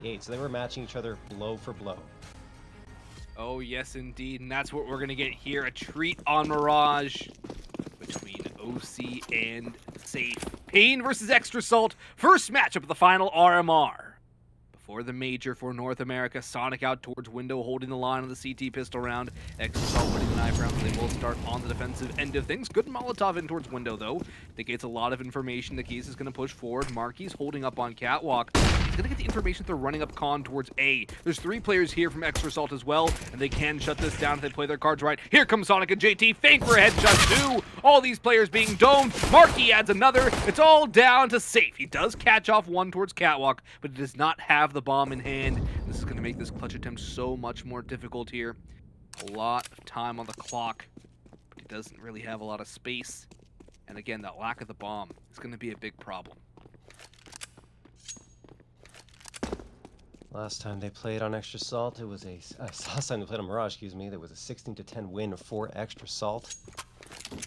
8, so they were matching each other blow for blow. Oh, yes, indeed. And that's what we're going to get here. A treat on Mirage between OC and Safe. paiN versus Extra Salt. First matchup of the final RMR. Before the major for North America, Sonic out towards window, holding the line on the CT pistol round. Extra Salt winning the knife round, so they will start on the defensive end of things. Good Molotov in towards window, though. Indicates a lot of information. The Keys is going to push forward. Marky's holding up on Catwalk. He's going to get the information through running up con towards A. There's 3 players here from Extra Salt as well, and they can shut this down if they play their cards right. Here comes Sonic and JT. Feint for a headshot, too. All these players being domed. Marky adds another. It's all down to Safe. He does catch off one towards Catwalk, but he does not have the bomb in hand. This is going to make this clutch attempt so much more difficult here. A lot of time on the clock, but he doesn't really have a lot of space. And again, that lack of the bomb is going to be a big problem. Last time they played on Extra Salt, it was last time they played on Mirage, excuse me, there was a 16-10 win for Extra Salt. And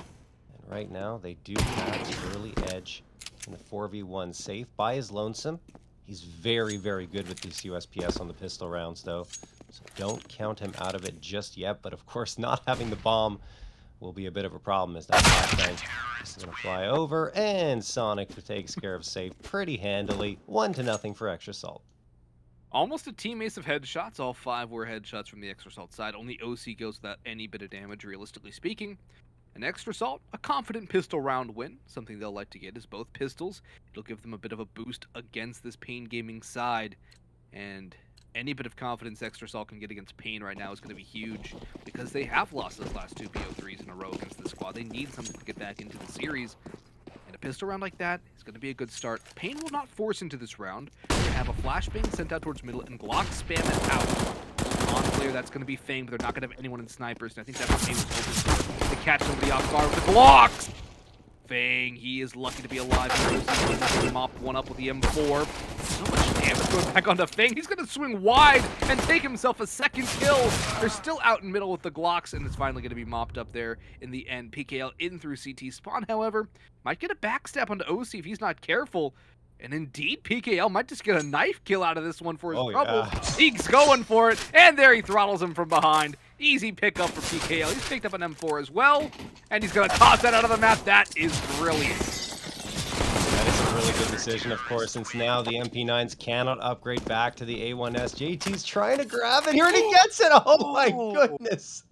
right now, they do have the early edge in the 4v1. Safe by his lonesome. He's very, very good with these USPS on the pistol rounds, though. So don't count him out of it just yet. But of course, not having the bomb will be a bit of a problem, as that flashbang is going to fly over. And Sonic takes care of Safe pretty handily. 1-0 for Extra Salt. Almost a team ace of headshots. All 5 were headshots from the Extra Salt side. Only OC goes without any bit of damage, realistically speaking. An Extra Salt, a confident pistol round win. Something they'll like to get is both pistols. It'll give them a bit of a boost against this paiN Gaming side. And any bit of confidence Extra Salt can get against paiN right now is going to be huge, because they have lost those last 2 BO3s in a row against this squad. They need something to get back into the series. And a pistol round like that is going to be a good start. paiN will not force into this round. They're going to have a flashbang sent out towards middle and Glock spam it out. On clear, that's going to be feint, but they're not going to have anyone in snipers. And I think that's what paiN was hoping to catch somebody off guard with the Glocks. feint, he is lucky to be alive. He mopped one up with the M4. So much damage going back onto feint. He's going to swing wide and take himself a second kill. They're still out in middle with the Glocks, and it's finally going to be mopped up there in the end. PKL in through CT spawn, however, might get a backstep onto OC if he's not careful. And indeed, PKL might just get a knife kill out of this one for his trouble. Yeah. He's going for it, and there he throttles him from behind. Easy pickup for PKL. He's picked up an M4 as well, and he's going to toss that out of the map. That is brilliant. That is a really good decision, of course, since now the MP9s cannot upgrade back to the A1S. JT's trying to grab it here, and he gets it! Oh my goodness!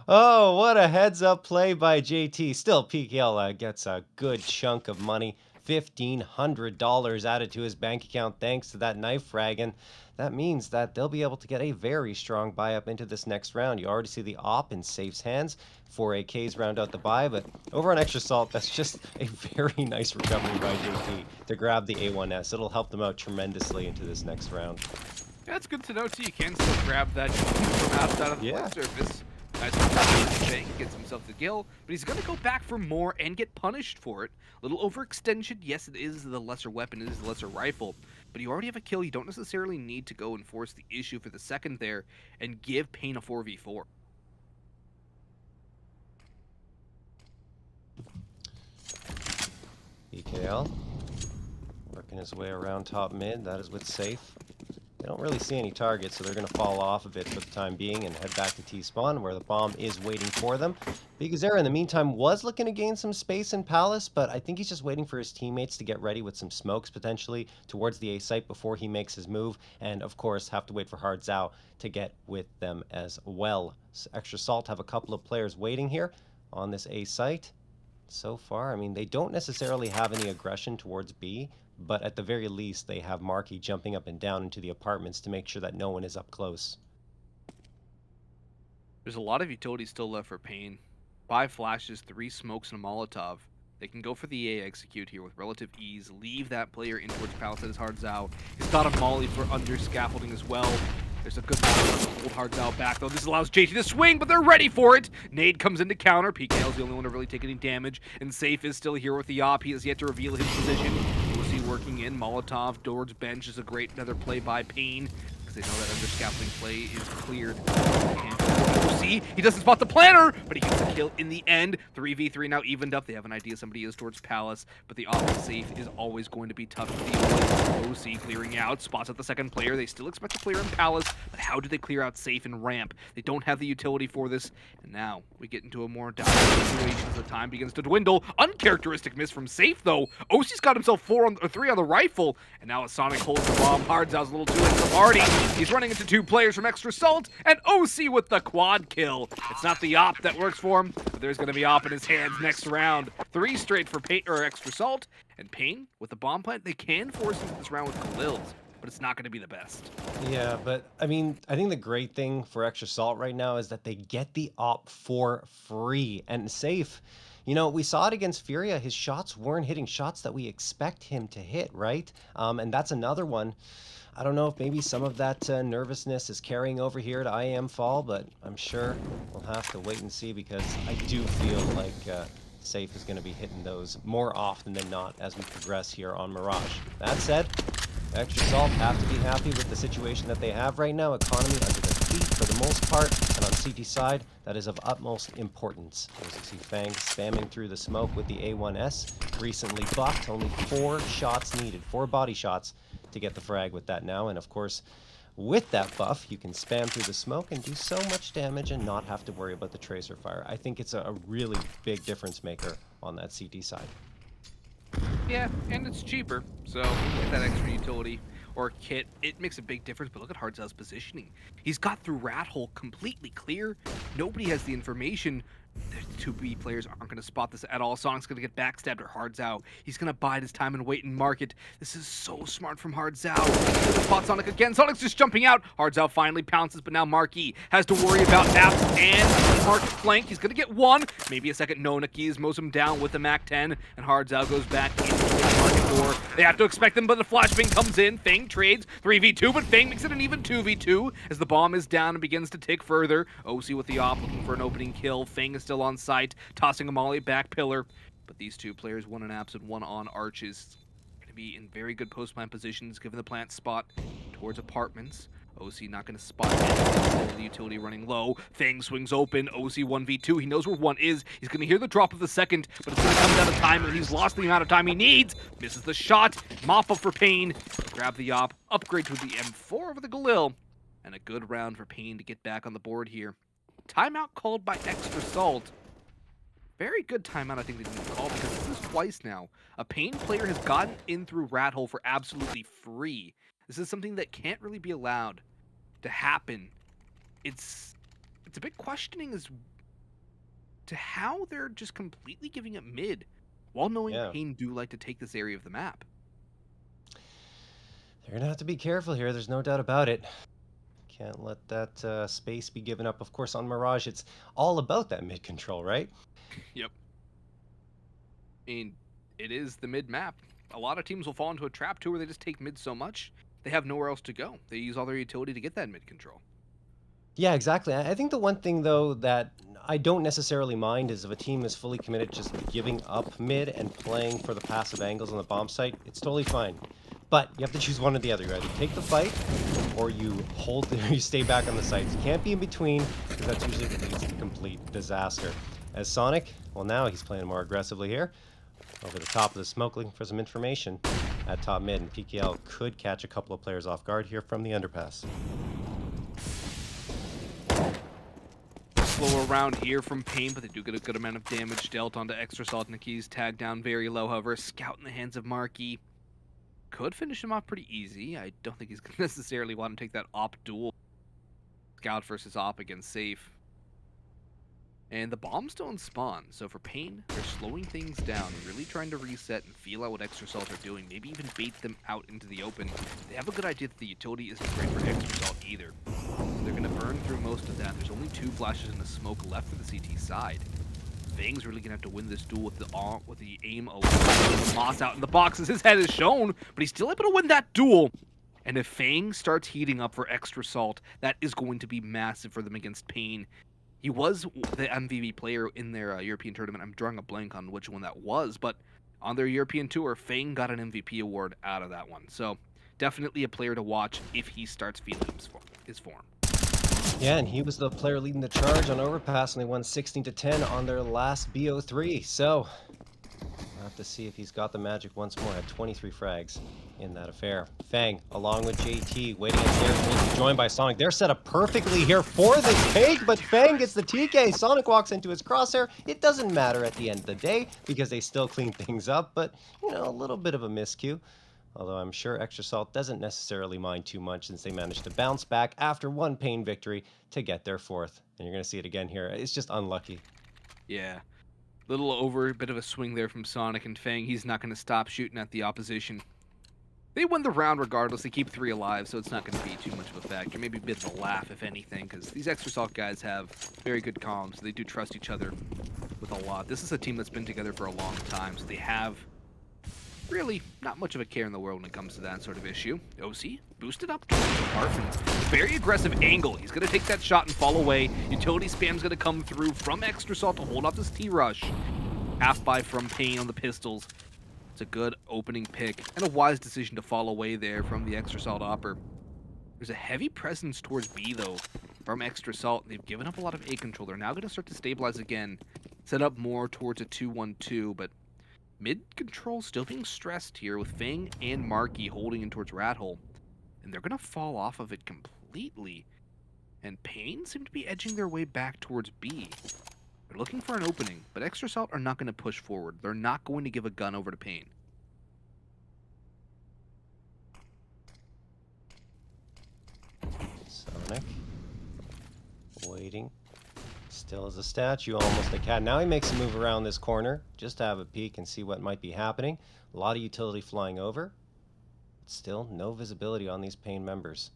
Oh, what a heads-up play by JT. Still, PKL gets a good chunk of money. $1,500 added to his bank account thanks to that knife frag, and that means that they'll be able to get a very strong buy up into this next round. You already see the op in Safe's hands. 4 AKs round out the buy, but over on Extra Salt, that's just a very nice recovery by JT to grab the A1S. It'll help them out tremendously into this next round. Yeah, it's good to know, too. You can still grab that from outside of the play surface. Nice thing, gets himself the kill, but he's going to go back for more and get punished for it. Little overextension. Yes, it is the lesser weapon, it is the lesser rifle, but you already have a kill. You don't necessarily need to go and force the issue for the second there and give paiN a 4v4. PKL working his way around top mid. That is with Safe. They don't really see any targets, so they're going to fall off a bit for the time being and head back to T-spawn, where the bomb is waiting for them. Bigazera, in the meantime, was looking to gain some space in Palace, but I think he's just waiting for his teammates to get ready with some smokes, potentially, towards the A site before he makes his move, and, of course, have to wait for Hard Zhao to get with them as well. So Extra Salt have a couple of players waiting here on this A site. So far, I mean, they don't necessarily have any aggression towards B, but at the very least, they have Marky jumping up and down into the apartments to make sure that no one is up close. There's a lot of utility still left for paiN. 5 flashes, 3 smokes, and a Molotov. They can go for the A execute here with relative ease, leave that player in towards Palace at his Hard Zhao. He's got a molly for under scaffolding as well. There's a good hold Hard Zhao back, though. This allows JT to swing, but they're ready for it. Nade comes in to counter. PKL's the only one to really take any damage, and Safe is still here with the op. He has yet to reveal his position. We'll see working in. Molotov towards bench is a great another play by paiN. because they know that under scaffolding play is cleared. See, he doesn't spot the planner, but he gets a kill in the end. 3v3 now evened up. They have an idea somebody is towards Palace, but the off safe is always going to be tough to deal with. OC clearing out, spots out the second player. They still expect to clear in Palace, but how do they clear out safe and ramp? They don't have the utility for this, and now we get into a more dire situation as the time begins to dwindle. Uncharacteristic miss from safe, though. OC's got himself 3 on the rifle, and now as Sonic holds the bomb, Hardzout's a little too late for the party. He's running into 2 players from Extra Salt, and OC with the quad kill. It's not the op that works for him, but there's going to be op in his hands next round. 3 straight for Extra Salt, and paiN with the bomb plant. They can force into this round with Khalil's, but it's not going to be the best. Yeah, but I mean, I think the great thing for Extra Salt right now is that they get the op for free and safe. You know, we saw it against Furia. His shots weren't hitting shots that we expect him to hit, right? And that's another one. I don't know if maybe some of that nervousness is carrying over here to IEM Fall, but I'm sure we'll have to wait and see, because I do feel like Safe is going to be hitting those more often than not as we progress here on Mirage. That said, Extra Salt have to be happy with the situation that they have right now. Economy under their feet for the most part, and on CT side, that is of utmost importance. As you see fang spamming through the smoke with the A1S, recently buffed, only 4 shots needed, 4 body shots to get the frag with that now, and of course, with that buff, you can spam through the smoke and do so much damage and not have to worry about the tracer fire. I think it's a really big difference maker on that CT side. Yeah, and it's cheaper, so with that extra utility or kit, it makes a big difference. But look at Hardzout's positioning. He's got through Rat Hole completely clear. Nobody has the information. The 2B players aren't going to spot this at all. Sonic's going to get backstabbed or Hardzout. He's going to bide his time and wait and mark it. This is so smart from Hardzout. He's gonna spot Sonic again. Sonic's just jumping out. Hardzout finally pounces, but now Marquis has to worry about Naps and Mark flank. He's going to get one, maybe a second. No, Nikis mows him down with the MAC-10, and Hardzout goes back into the market door. They have to expect him, but the flashbang comes in. Fang trades 3v2, but Fang makes it an even 2v2 as the bomb is down and begins to tick further. OC with the op looking for an opening kill. Fang is still on site, tossing a molly back pillar. But these 2 players, one on apps and one on arches, going to be in very good post-plant positions, given the plant spot towards apartments. OC not going to spot anything, still the utility running low. Fang swings open, OC 1v2. He knows where 1 is. He's going to hear the drop of the second, but it's going to come down to time, and he's lost the amount of time he needs. Misses the shot. Mop up for paiN. Grab the op. Upgrade to the M4 over the Galil. And a good round for paiN to get back on the board here. Timeout called by Extra Salt. Very good timeout, I think they need to call, because this is twice now. A paiN player has gotten in through Rat Hole for absolutely free. This is something that can't really be allowed to happen. It's a bit questioning as to how they're just completely giving it mid, while knowing paiN do like to take this area of the map. They're gonna have to be careful here, there's no doubt about it. Can't let that space be given up. Of course, on Mirage, it's all about that mid control, right? Yep. I mean, it is the mid map. A lot of teams will fall into a trap too, where they just take mid so much they have nowhere else to go. They use all their utility to get that mid control. Yeah, exactly. I think the one thing, though, that I don't necessarily mind is if a team is fully committed just giving up mid and playing for the passive angles on the bomb site, it's totally fine. But you have to choose one or the other. You either take the fight or you hold, or you stay back on the sites. You can't be in between, because that's usually what leads to complete disaster. As Sonic, well, now he's playing more aggressively here. Over the top of the smoke, looking for some information at top mid, and PKL could catch a couple of players off guard here from the underpass. Slower round here from paiN, but they do get a good amount of damage dealt onto Extra Salt. Nikki's tagged down very low, however. Scout in the hands of Marquis could finish him off pretty easy. I don't think he's going to necessarily want to take that op duel. Scout versus op against Safe. And the bombs don't spawn, so for paiN, they're slowing things down, really trying to reset and feel out what Extra Salt are doing, maybe even bait them out into the open. They have a good idea that the utility isn't great for Extra Salt either. So they're going to burn through most of that. There's only 2 flashes in the smoke left for the CT side. Fang's really going to have to win this duel with the aim alone. The Moss out in the boxes, his head is shown, but he's still able to win that duel. And if Fang starts heating up for Extra Salt, that is going to be massive for them against paiN. He was the MVP player in their European tournament. I'm drawing a blank on which one that was, but on their European tour, Fang got an MVP award out of that one. So definitely a player to watch if he starts feeling his form. Yeah, and he was the player leading the charge on Overpass, and they won 16-10 on their last BO3. So we'll have to see if he's got the magic once more. Had 23 frags in that affair. paiN, along with JT, waiting at stairs, joined by Sonic. They're set up perfectly here for this take, but paiN gets the TK. Sonic walks into his crosshair. It doesn't matter at the end of the day because they still clean things up, but, you know, a little bit of a miscue. Although I'm sure Extra Salt doesn't necessarily mind too much since they managed to bounce back after one paiN victory to get their fourth. And you're going to see it again here. It's just unlucky. Yeah. Little over, a bit of a swing there from Sonic, and paiN, he's not going to stop shooting at the opposition. They win the round regardless. They keep 3 alive, so it's not going to be too much of a factor. Maybe a bit of a laugh, if anything, because these Extra Salt guys have very good comms. They do trust each other with a lot. This is a team that's been together for a long time, so they have really not much of a care in the world when it comes to that sort of issue. OC boosted up towards the Parfin. Very aggressive angle. He's going to take that shot and fall away. Utility spam's going to come through from Extra Salt to hold off this T-Rush. Half buy from paiN on the pistols. It's a good opening pick and a wise decision to fall away there from the Extra Salt Opper. There's a heavy presence towards B, though, from Extra Salt. They've given up a lot of A control. They're now going to start to stabilize again, set up more towards a 2-1-2, but mid control still being stressed here with paiN and Marky holding in towards Rat Hole. And they're going to fall off of it completely. And paiN seem to be edging their way back towards B. They're looking for an opening, but Extra Salt are not going to push forward. They're not going to give a gun over to paiN. Sonic waiting. Still as a statue, almost a cat. Now he makes a move around this corner just to have a peek and see what might be happening. A lot of utility flying over. But still, no visibility on these paiN members.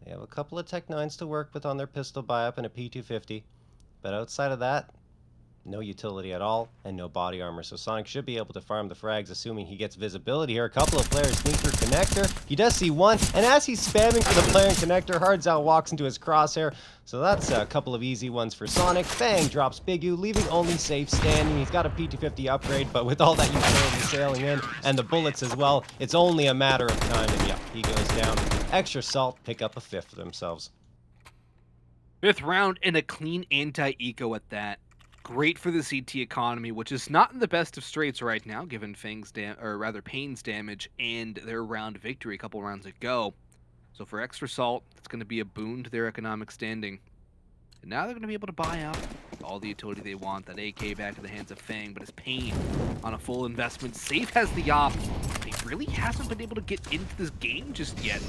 They have a couple of Tech 9s to work with on their pistol buy-up and a P250. But outside of that, no utility at all and no body armor. So Sonic should be able to farm the frags, assuming he gets visibility here. A couple of players sneak through connector. He does see one, and as he's spamming for the player in connector, Hardzow walks into his crosshair. So that's a couple of easy ones for Sonic. paiN drops Big U, leaving only Safe standing. He's got a P250 upgrade, but with all that utility sailing in and the bullets as well, it's only a matter of time. And yeah, he goes down. Extra Salt pick up a 5th for themselves. 5th round and a clean anti-eco at that. Great for the CT economy, which is not in the best of straits right now, given paiN's damage and their round victory a couple rounds ago. So for Extra Salt, it's going to be a boon to their economic standing. And now they're going to be able to buy out all the utility they want. That AK back to the hands of paiN, but it's paiN on a full investment. Safe has the op. He really hasn't been able to get into this game just yet.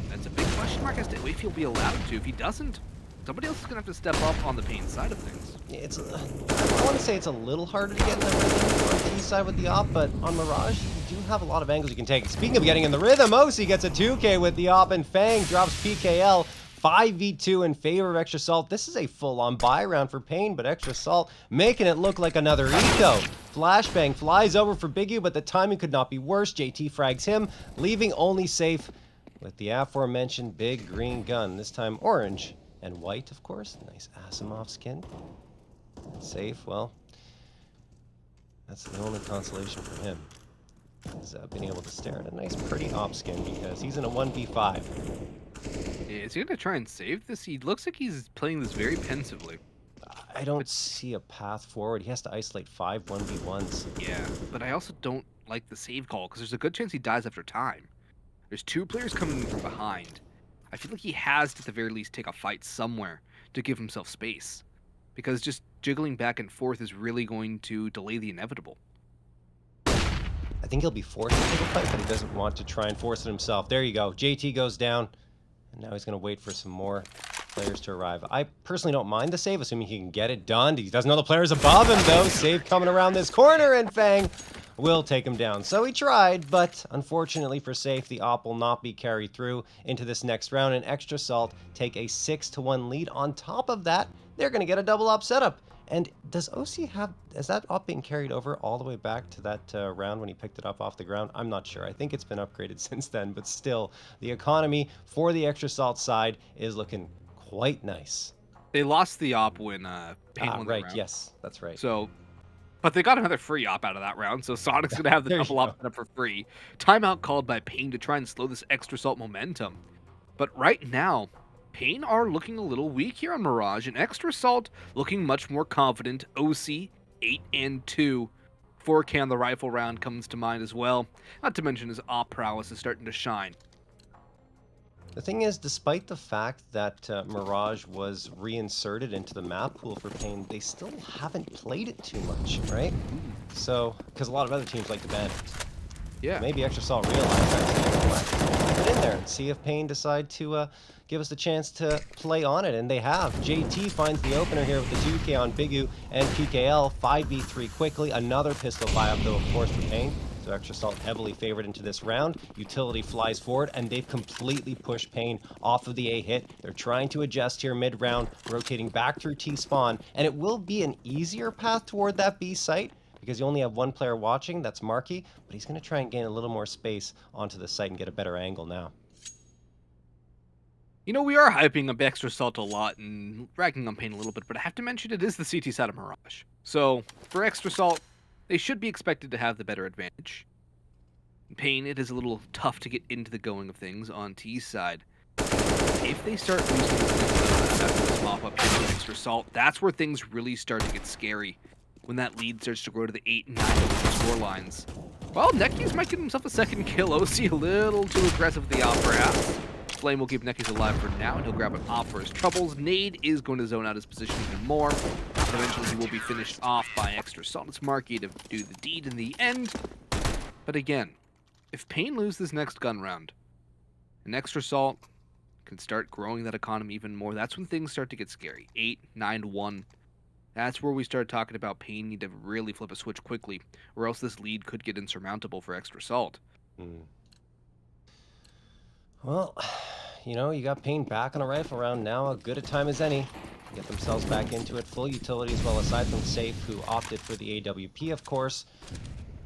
That's a big question mark as to if he'll be allowed to. If he doesn't, somebody else is going to have to step up on the paiN side of things. It's I want to say it's a little harder to get in the rhythm on T side with the op, but on Mirage, you do have a lot of angles you can take. Speaking of getting in the rhythm, OC gets a 2K with the op, and paiN drops PKL 5v2 in favor of Extra Salt. This is a full-on buy round for paiN, but Extra Salt making it look like another eco. Flashbang flies over for Big U, but the timing could not be worse. JT frags him, leaving only Safe with the aforementioned big green gun, this time orange and white, of course. Nice Asimov skin. Safe, well, that's the only consolation for him. He's been able to stare at a nice, pretty op skin because he's in a 1v5. Yeah, is he going to try and save this? He looks like he's playing this very pensively. I don't see a path forward. He has to isolate 5 1v1s. Yeah, but I also don't like the save call because there's a good chance he dies after time. There's 2 players coming from behind. I feel like he has to, at the very least, take a fight somewhere to give himself space. Because just jiggling back and forth is really going to delay the inevitable. I think he'll be forced to take a fight, but he doesn't want to try and force it himself. There you go. JT goes down, and now he's going to wait for some more players to arrive. I personally don't mind the save, assuming he can get it done. He doesn't know the players above him, though. Save coming around this corner, and paiN will take him down. So he tried, but unfortunately for Safe, the op will not be carried through into this next round, and Extra Salt take a 6-1 lead. On top of that, they're going to get a double op setup. And does OC have, is that op being carried over all the way back to that round when he picked it up off the ground? I'm not sure. I think it's been upgraded since then, but still, the economy for the Extra Salt side is looking quite nice. They lost the op when paiN won the right, round. yes, that's right. So But they got another free op out of that round, so Sonic's going to have the There you double go. op set up for free. Timeout called by paiN to try and slow this extra salt momentum. But right now, paiN are looking a little weak here on Mirage, and Extra Salt looking much more confident. OC 8 and 2. 4K on the rifle round comes to mind as well. Not to mention his op prowess is starting to shine. The thing is, despite the fact that Mirage was reinserted into the map pool for paiN, they still haven't played it too much, right? So, because a lot of other teams like to ban it. Yeah. Maybe Extra Salt realized that. Put it in there and see if paiN decide to give us the chance to play on it, and they have. JT finds the opener here with the 2K on Bigu and PKL. 5v3 quickly. Another pistol buy-up, though, of course, for paiN. So Extra Salt heavily favored into this round. Utility flies forward, and they've completely pushed paiN off of the A hit. They're trying to adjust here mid-round, rotating back through T-spawn, and it will be an easier path toward that B site because you only have one player watching, that's Marky, but he's going to try and gain a little more space onto the site and get a better angle now. You know, we are hyping up Extra Salt a lot and ragging on paiN a little bit, but I have to mention it is the CT side of Mirage. So, for Extra Salt, they should be expected to have the better advantage. paiN, it is a little tough to get into the going of things on T's side. If they start losing this mop up here with Extra Salt, that's where things really start to get scary. When that lead starts to grow to the 8 and 9 score lines. Well, Necky's might get himself a second kill. OC a little too aggressive with the op, perhaps. Flame will keep Necky's alive for now, and he'll grab an op for his troubles. Nade is going to zone out his position even more. Eventually, he will be finished off by Extra Salt. It's Marky to do the deed in the end. But again, if paiN lose this next gun round, and Extra Salt can start growing that economy even more, that's when things start to get scary. 8, 9, 1. That's where we start talking about paiN need to really flip a switch quickly, or else this lead could get insurmountable for Extra Salt. Well, you know, you got paiN back on a rifle round now, as good a time as any. Get themselves back into it, full utility as well, aside from Safe, who opted for the AWP, of course.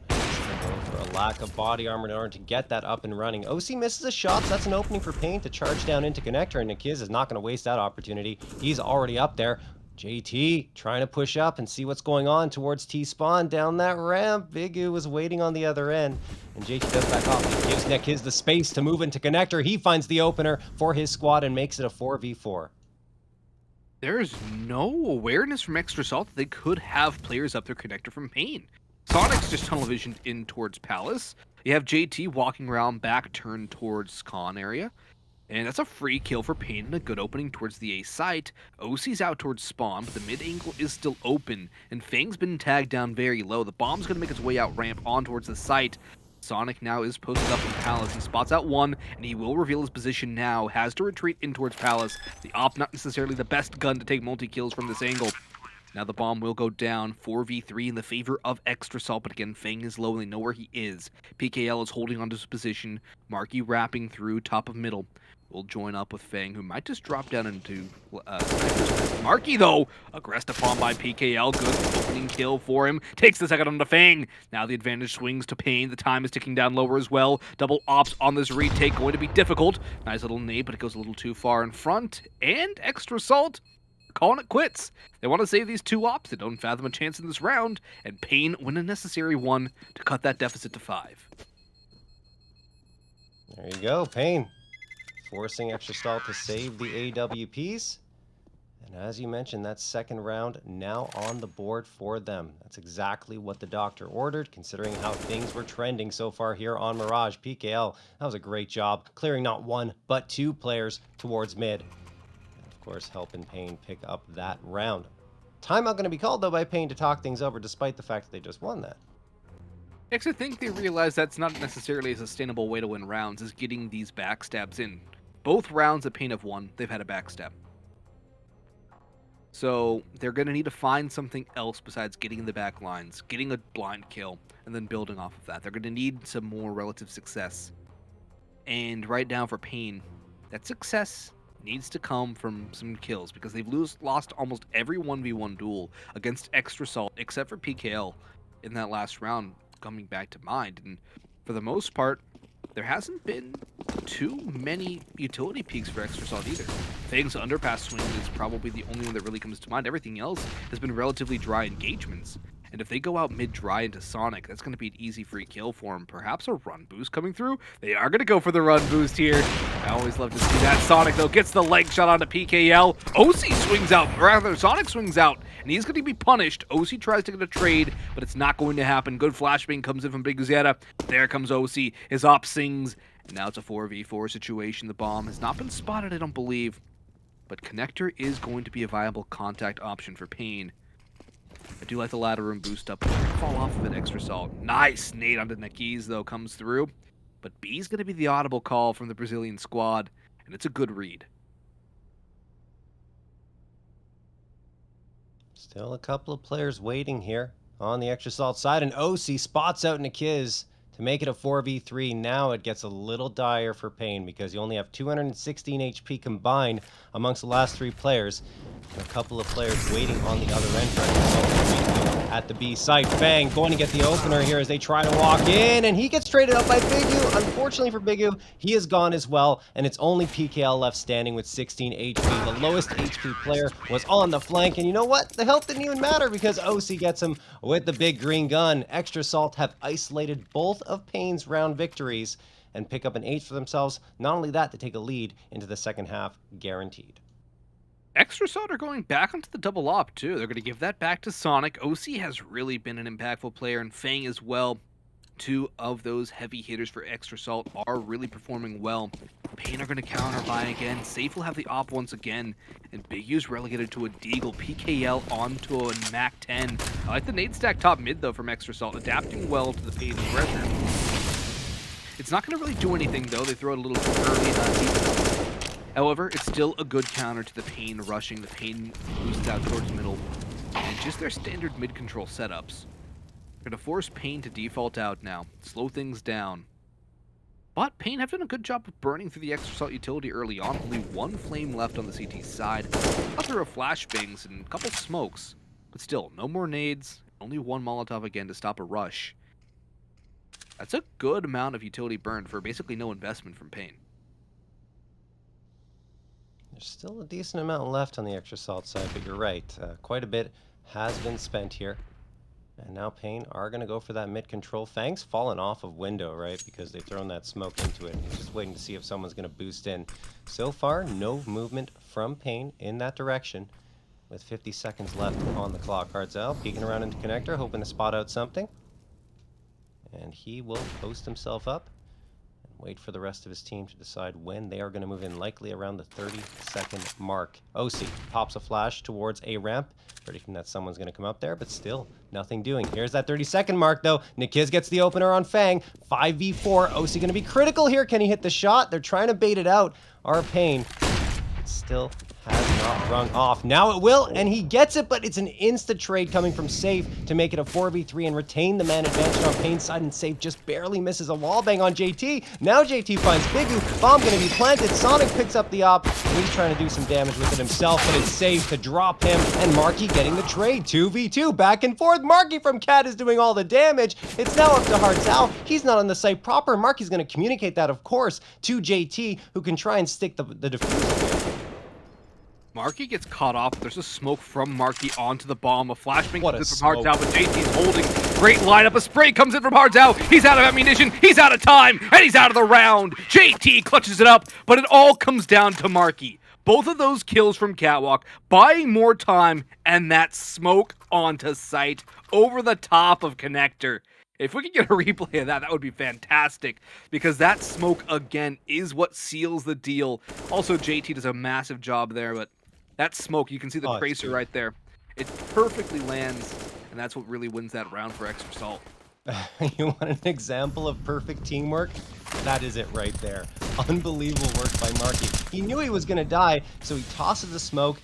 Going for a lack of body armor in order to get that up and running. OC misses a shot, so that's an opening for paiN to charge down into connector, and Nikiz is not going to waste that opportunity. He's already up there. JT trying to push up and see what's going on towards T-spawn down that ramp. Bigu was waiting on the other end, and JT does back off. He gives Nikiz the space to move into connector. He finds the opener for his squad and makes it a 4v4. There's no awareness from Extra Salt that they could have players up their connector from paiN. Sonic's just tunnel visioned in towards Palace. You have JT walking around back turned towards Con area. And that's a free kill for paiN and a good opening towards the A site. OC's out towards spawn, but the mid angle is still open, and Fang's been tagged down very low. The bomb's going to make its way out ramp on towards the site. Sonic now is posted up in Palace. He spots out one, and he will reveal his position now. Has to retreat in towards Palace. The op not necessarily the best gun to take multi-kills from this angle. Now the bomb will go down, 4v3 in the favor of Extra Salt, but again, Fang is low and they know where he is. PKL is holding onto his position. Marky wrapping through top of middle. Will join up with Fang, who might just drop down into Marky, though, aggressed upon by PKL. Good opening kill for him. Takes the second on the Fang. Now the advantage swings to paiN. The time is ticking down lower as well. Double ops on this retake, going to be difficult. Nice little nade, but it goes a little too far in front. And Extra Salt calling it quits. They want to save these two ops. They don't fathom a chance in this round. And paiN win a necessary one to cut that deficit to 5. There you go, paiN. Forcing Extra Salt to save the AWPs. And as you mentioned, that second round now on the board for them. That's exactly what the doctor ordered, considering how things were trending so far here on Mirage. PKL, that was a great job, clearing not one, but two players towards mid. And of course, helping paiN pick up that round. Timeout going to be called, though, by paiN to talk things over, despite the fact that they just won that. I think they realize that's not necessarily a sustainable way to win rounds, is getting these backstabs in. Both rounds that paiN have won, they've had a backstab. So they're going to need to find something else besides getting in the back lines, getting a blind kill, and then building off of that. They're going to need some more relative success. And right now for paiN, that success needs to come from some kills, because they've lost almost every 1v1 duel against Extra Salt, except for PKL in that last round coming back to mind. And for the most part, there hasn't been too many utility peaks for Extra Salt either. Fang's underpass swing is probably the only one that really comes to mind. Everything else has been relatively dry engagements. And if they go out mid-dry into Sonic, that's going to be an easy free kill for him. Perhaps a run boost coming through? They are going to go for the run boost here. I always love to see that. Sonic, though, gets the leg shot onto PKL. OC swings out, or rather, Sonic swings out, and he's going to be punished. OC tries to get a trade, but it's not going to happen. Good flashbang comes in from Big Zeta. There comes OC. His op sings, and now it's a 4v4 situation. The bomb has not been spotted, I don't believe, but Connector is going to be a viable contact option for paiN. I do like the ladder room boost up. Fall off of it, Extra Salt. Nice nade onto Nakiz, though, comes through. But B's going to be the audible call from the Brazilian squad, and it's a good read. Still a couple of players waiting here on the Extra Salt side, and OC spots out Nakiz to make it a 4v3. Now it gets a little dire for paiN because you only have 216 HP combined amongst the last 3 players. And a couple of players waiting on the other end at the B site. paiN going to get the opener here as they try to walk in, and he gets traded up by Bigu. Unfortunately for Bigu, he is gone as well, and it's only PKL left standing with 16 HP. The lowest HP player was on the flank, and you know what? The health didn't even matter because OC gets him with the big green gun. Extra Salt have isolated both of paiN's round victories and pick up an 8 for themselves. Not only that, they take a lead into the second half, guaranteed. Extra Salt are going back onto the double op, too. They're going to give that back to Sonic. OC has really been an impactful player, and Fang as well. 2 of those heavy hitters for Extra Salt are really performing well. paiN are going to counter by again. Safe will have the op once again, and Big U's relegated to a Deagle. PKL onto a Mac 10. I like the nade stack top mid, though, from Extra Salt, adapting well to the paiN pressure. It's not going to really do anything, though. They throw it a little too early, not deep enough. However, it's still a good counter to the paiN rushing. The paiN boosts out towards middle, and just their standard mid-control setups. They're going to force paiN to default out now, slow things down. But paiN have done a good job of burning through the Extra Salt utility early on. Only 1 flame left on the CT side. Other of flashbangs and a couple smokes. But still, no more nades. Only 1 Molotov again to stop a rush. That's a good amount of utility burned for basically no investment from paiN. There's still a decent amount left on the Extra Salt side, but you're right. Quite a bit has been spent here. And now paiN are going to go for that mid-control. Fang's fallen off of window, right? Because they've thrown that smoke into it. He's just waiting to see if someone's going to boost in. So far, no movement from paiN in that direction. With 50 seconds left on the clock. Hartzell peeking around into connector, hoping to spot out something. And he will post himself up. Wait for the rest of his team to decide when they are going to move in, likely around the 30-second mark. OC pops a flash towards a ramp, predicting that someone's going to come up there, but still nothing doing. Here's that 30-second mark, though. Nakiz gets the opener on Fang. 5v4. OC going to be critical here. Can he hit the shot? They're trying to bait it out. Our paiN still has not rung off. Now it will, and he gets it, but it's an insta trade coming from Safe to make it a 4v3 and retain the man advantage on paiN's side, and Safe just barely misses a wallbang on JT. Now JT finds Bigu. Bomb gonna be planted. Sonic picks up the op, and he's trying to do some damage with it himself, but it's Safe to drop him, and Marky getting the trade. 2v2, back and forth. Marky from Cat is doing all the damage. It's now up to Hartzell. He's not on the site proper. Marky's gonna communicate that, of course, to JT, who can try and stick the diffuser here. Marky gets caught off. There's a smoke from Marky onto the bomb. A flashbang What a comes in smoke. from Hartzell, but JT's holding. Great lineup. A spray comes in from Hartzell. He's out of ammunition. He's out of time. And he's out of the round. JT clutches it up, but it all comes down to Marky. Both of those kills from Catwalk, buying more time, and that smoke onto site over the top of Connector. If we could get a replay of that, that would be fantastic, because that smoke, again, is what seals the deal. Also, JT does a massive job there, but that smoke, you can see the tracer right there. It perfectly lands, and that's what really wins that round for Extra Salt. You want an example of perfect teamwork? That is it right there. Unbelievable work by Marky. He knew he was going to die, so he tosses the smoke,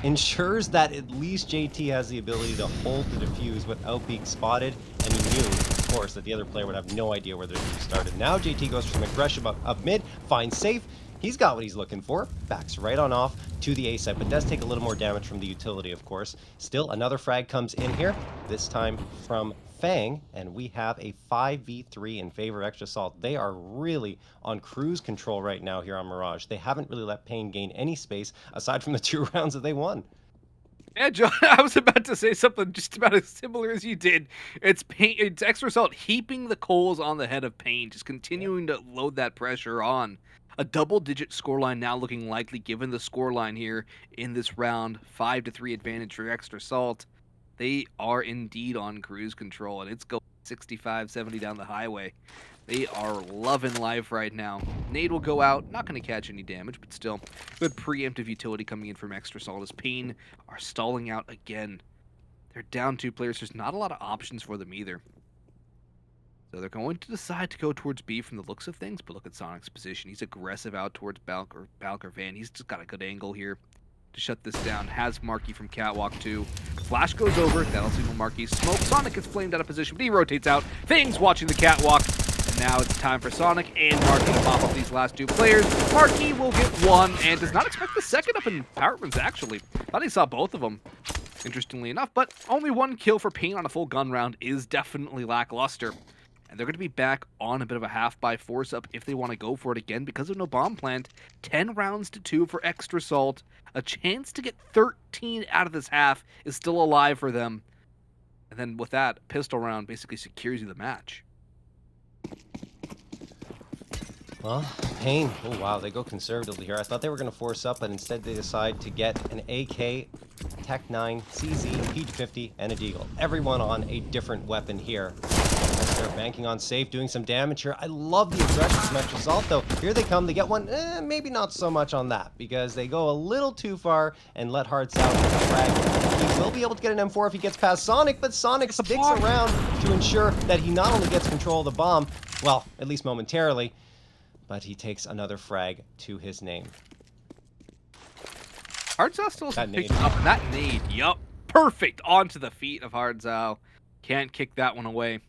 ensures that at least JT has the ability to hold the defuse without being spotted, and he knew, of course, that the other player would have no idea where the defuse started. Now JT goes from aggression up mid, finds Safe. He's got what he's looking for, backs right on off to the A side, but does take a little more damage from the utility, of course. Still, another frag comes in here, this time from Fang, and we have a 5v3 in favor of Extra Salt. They are really on cruise control right now here on Mirage. They haven't really let paiN gain any space, aside from the 2 rounds that they won. Yeah, John, I was about to say something just about as similar as you did. It's paiN. It's extra salt heaping the coals on the head of paiN, just continuing to load that pressure on. A double-digit scoreline now looking likely, given the scoreline here in this round. 5-3 advantage for extra salt. They are indeed on cruise control, and it's going 65, 70 down the highway. They are loving life right now. Nade will go out, not going to catch any damage, but still, good preemptive utility coming in from extra salt as paiN are stalling out again. They're down 2 players. There's not a lot of options for them either. So they're going to decide to go towards B from the looks of things, but look at Sonic's position. He's aggressive out towards Balk or Van. He's just got a good angle here to shut this down. Has Marky from Catwalk too. Flash goes over. That'll signal Marky's smoke. Sonic gets flamed out of position, but he rotates out. Things watching the Catwalk. And now it's time for Sonic and Marky to pop up these last 2 players. Marky will get 1 and does not expect the second up in Powerman's actually. Thought he saw both of them, interestingly enough, but only 1 kill for paiN on a full gun round is definitely lackluster. And they're going to be back on a bit of a half by force up if they want to go for it again because of no bomb plant. 10 rounds to 2 for extra salt. A chance to get 13 out of this half is still alive for them. And then with that, pistol round basically secures you the match. Well, paiN. Oh, wow, they go conservatively here. I thought they were going to force up, but instead they decide to get an AK, Tech 9, CZ, Peach 50, and a Deagle. Everyone on a different weapon here. They're banking on safe, doing some damage here. I love the aggression from extra salt, though. Here they come. They get one. Maybe not so much on that, because they go a little too far and let Hearts out with the frag. He will be able to get an M4 if he gets past Sonic, but Sonic sticks around to ensure that he not only gets control of the bomb, well, at least momentarily, but he takes another frag to his name. Hardzao still picking up, and that nade, yup, perfect onto the feet of Hardzao. Can't kick that one away.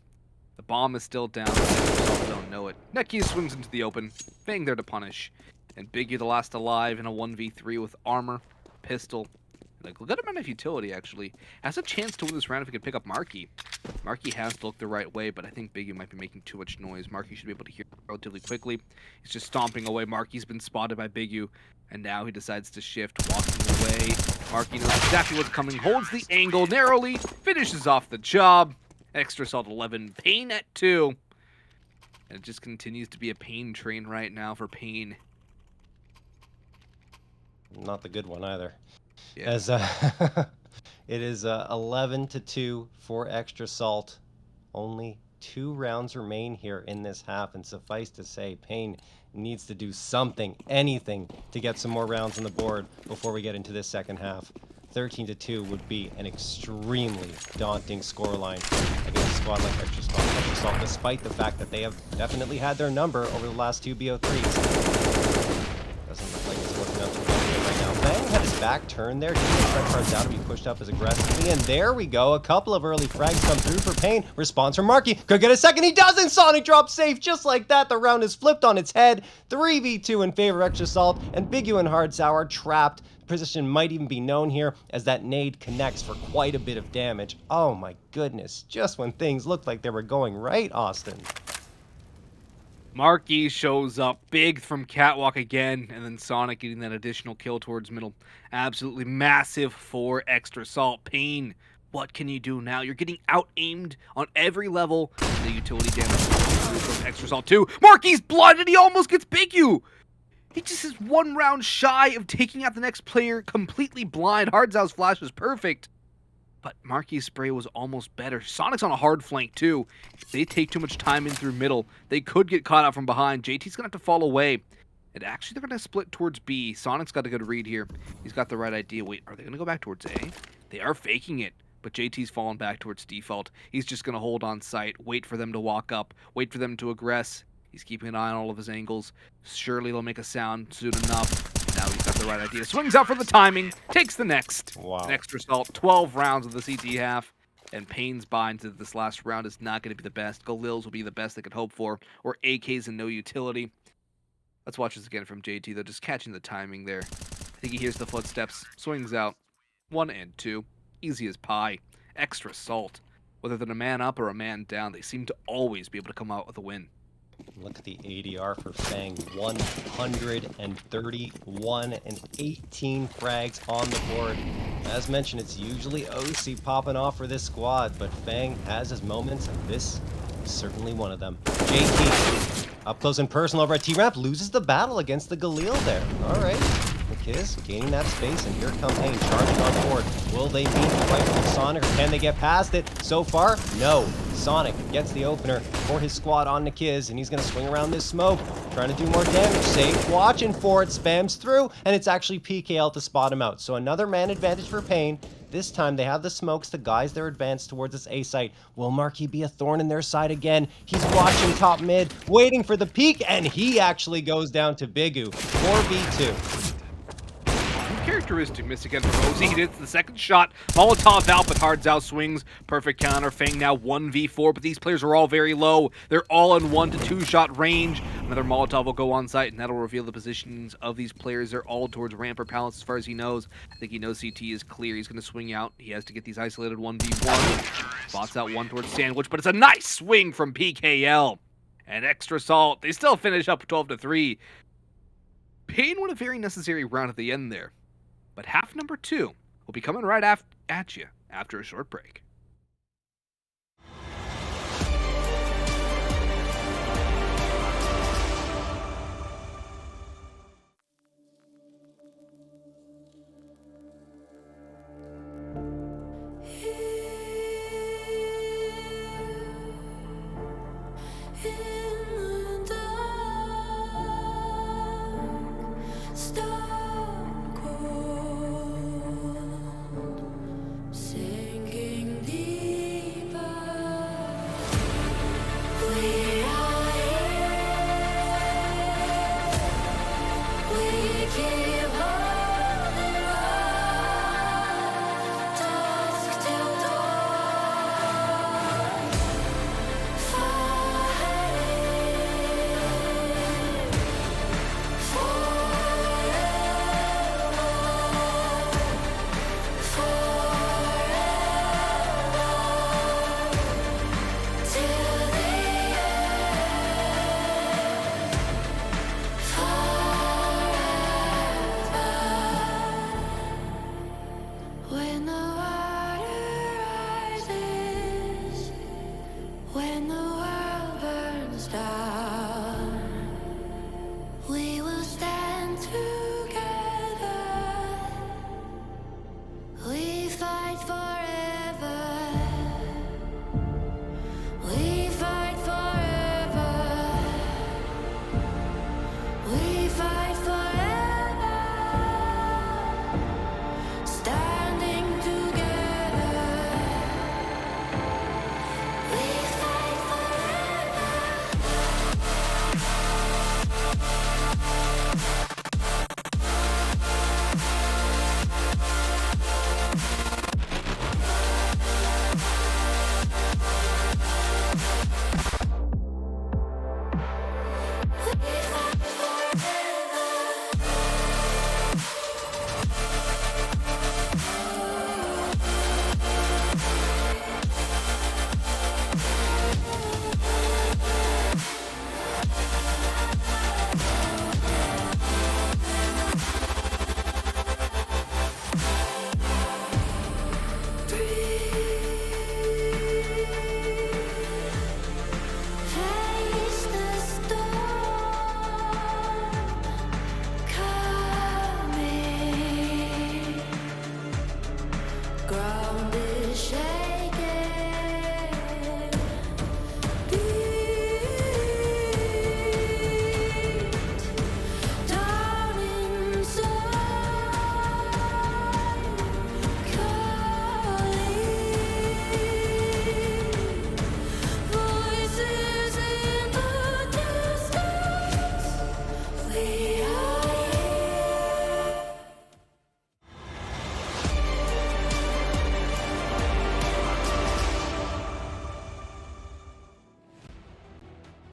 The bomb is still down. Don't know it. Neki swings into the open. Fang there to punish. And Biggie, the last alive in a 1v3 with armor, pistol, and a good amount of utility, actually. Has a chance to win this round if he can pick up Marky. Marky has to look the right way, but I think Biggie might be making too much noise. Marky should be able to hear relatively quickly. He's just stomping away. Marky's been spotted by Biggie, and now he decides to shift, walking away. Marky knows exactly what's coming, holds the angle narrowly, finishes off the job. Extra salt 11, paiN at 2. And it just continues to be a paiN train right now for paiN. Not the good one either. Yeah. As it is 11-2 for extra salt. Only 2 rounds remain here in this half, and suffice to say, paiN needs to do something, anything, to get some more rounds on the board before we get into this second half. 13-2 would be an extremely daunting scoreline against a squad like Extra Salt, despite the fact that they have definitely had their number over the last 2 BO3s. Doesn't look like it's working out too well here right now. Fang had his back turned there. Didn't expect Hardzao to be pushed up as aggressively. And there we go. A couple of early frags come through for paiN. Response from Marky. Could get a second. He doesn't. Sonic drops safe. Just like that, the round is flipped on its head. 3v2 in favor of Extra Salt. And Biggie and Hardzao are trapped. Position might even be known here as that nade connects for quite a bit of damage. Oh my goodness. Just when things looked like they were going right, Austin. Marky shows up big from Catwalk again, and then Sonic getting that additional kill towards middle. Absolutely massive for extra salt. paiN, what can you do now? You're getting out-aimed on every level. The utility damage from extra salt too. Marky's blinded, he almost gets Big U. He just is 1 round shy of taking out the next player completely blind. Hardzao's flash was perfect, but Marky's spray was almost better. Sonic's on a hard flank too. If they take too much time in through middle, they could get caught out from behind. JT's gonna have to fall away. And actually they're gonna split towards B. Sonic's got a good read here. He's got the right idea. Wait, are they gonna go back towards A? They are faking it, but JT's fallen back towards default. He's just gonna hold on site, wait for them to walk up, wait for them to aggress. He's keeping an eye on all of his angles. Surely they'll make a sound soon enough. Now he's got the right idea. Swings out for the timing. Takes the next. Wow. An extra salt. 12 rounds of the CT half. And paiN's binds that this last round is not going to be the best. Galils will be the best they could hope for. Or AKs and no utility. Let's watch this again from JT, though. Just catching the timing there. I think he hears the footsteps. Swings out. 1 and 2. Easy as pie. Extra salt. Whether they're a man up or a man down, they seem to always be able to come out with a win. Look at the ADR for Fang, 131 and 18 frags on the board. As mentioned, it's usually OC popping off for this squad, but Fang has his moments, and this is certainly one of them. JT, up close and personal over at T-Ramp, loses the battle against the Galil there. All right, McKiz gaining that space, and here comes paiN charging on board. Will they beat the rifle Sonic, or can they get past it? So far, no. Sonic gets the opener for his squad on McKiz, and he's going to swing around this smoke, trying to do more damage. Safe, watching for it, spams through, and it's actually PKL to spot him out. So another man advantage for paiN. This time they have the smokes to guide their advance towards this A site. Will Marquis be a thorn in their side again? He's watching top mid, waiting for the peak, and he actually goes down to Bigu. 4v2. Characteristic miss again from OZ. He hits the second shot. Molotov out, but Hard's out swings. Perfect counter. Fang now 1v4, but these players are all very low. They're all in 1 to 2 shot range. Another Molotov will go on site, and that'll reveal the positions of these players. They're all towards ramp or palace as far as he knows. I think he knows CT is clear. He's going to swing out. He has to get these isolated 1v1. Spots out one towards Sandwich, but it's a nice swing from PKL. And Extra Salt. They still finish up 12-3. paiN won a very necessary round at the end there. But half number 2 will be coming right at you after a short break.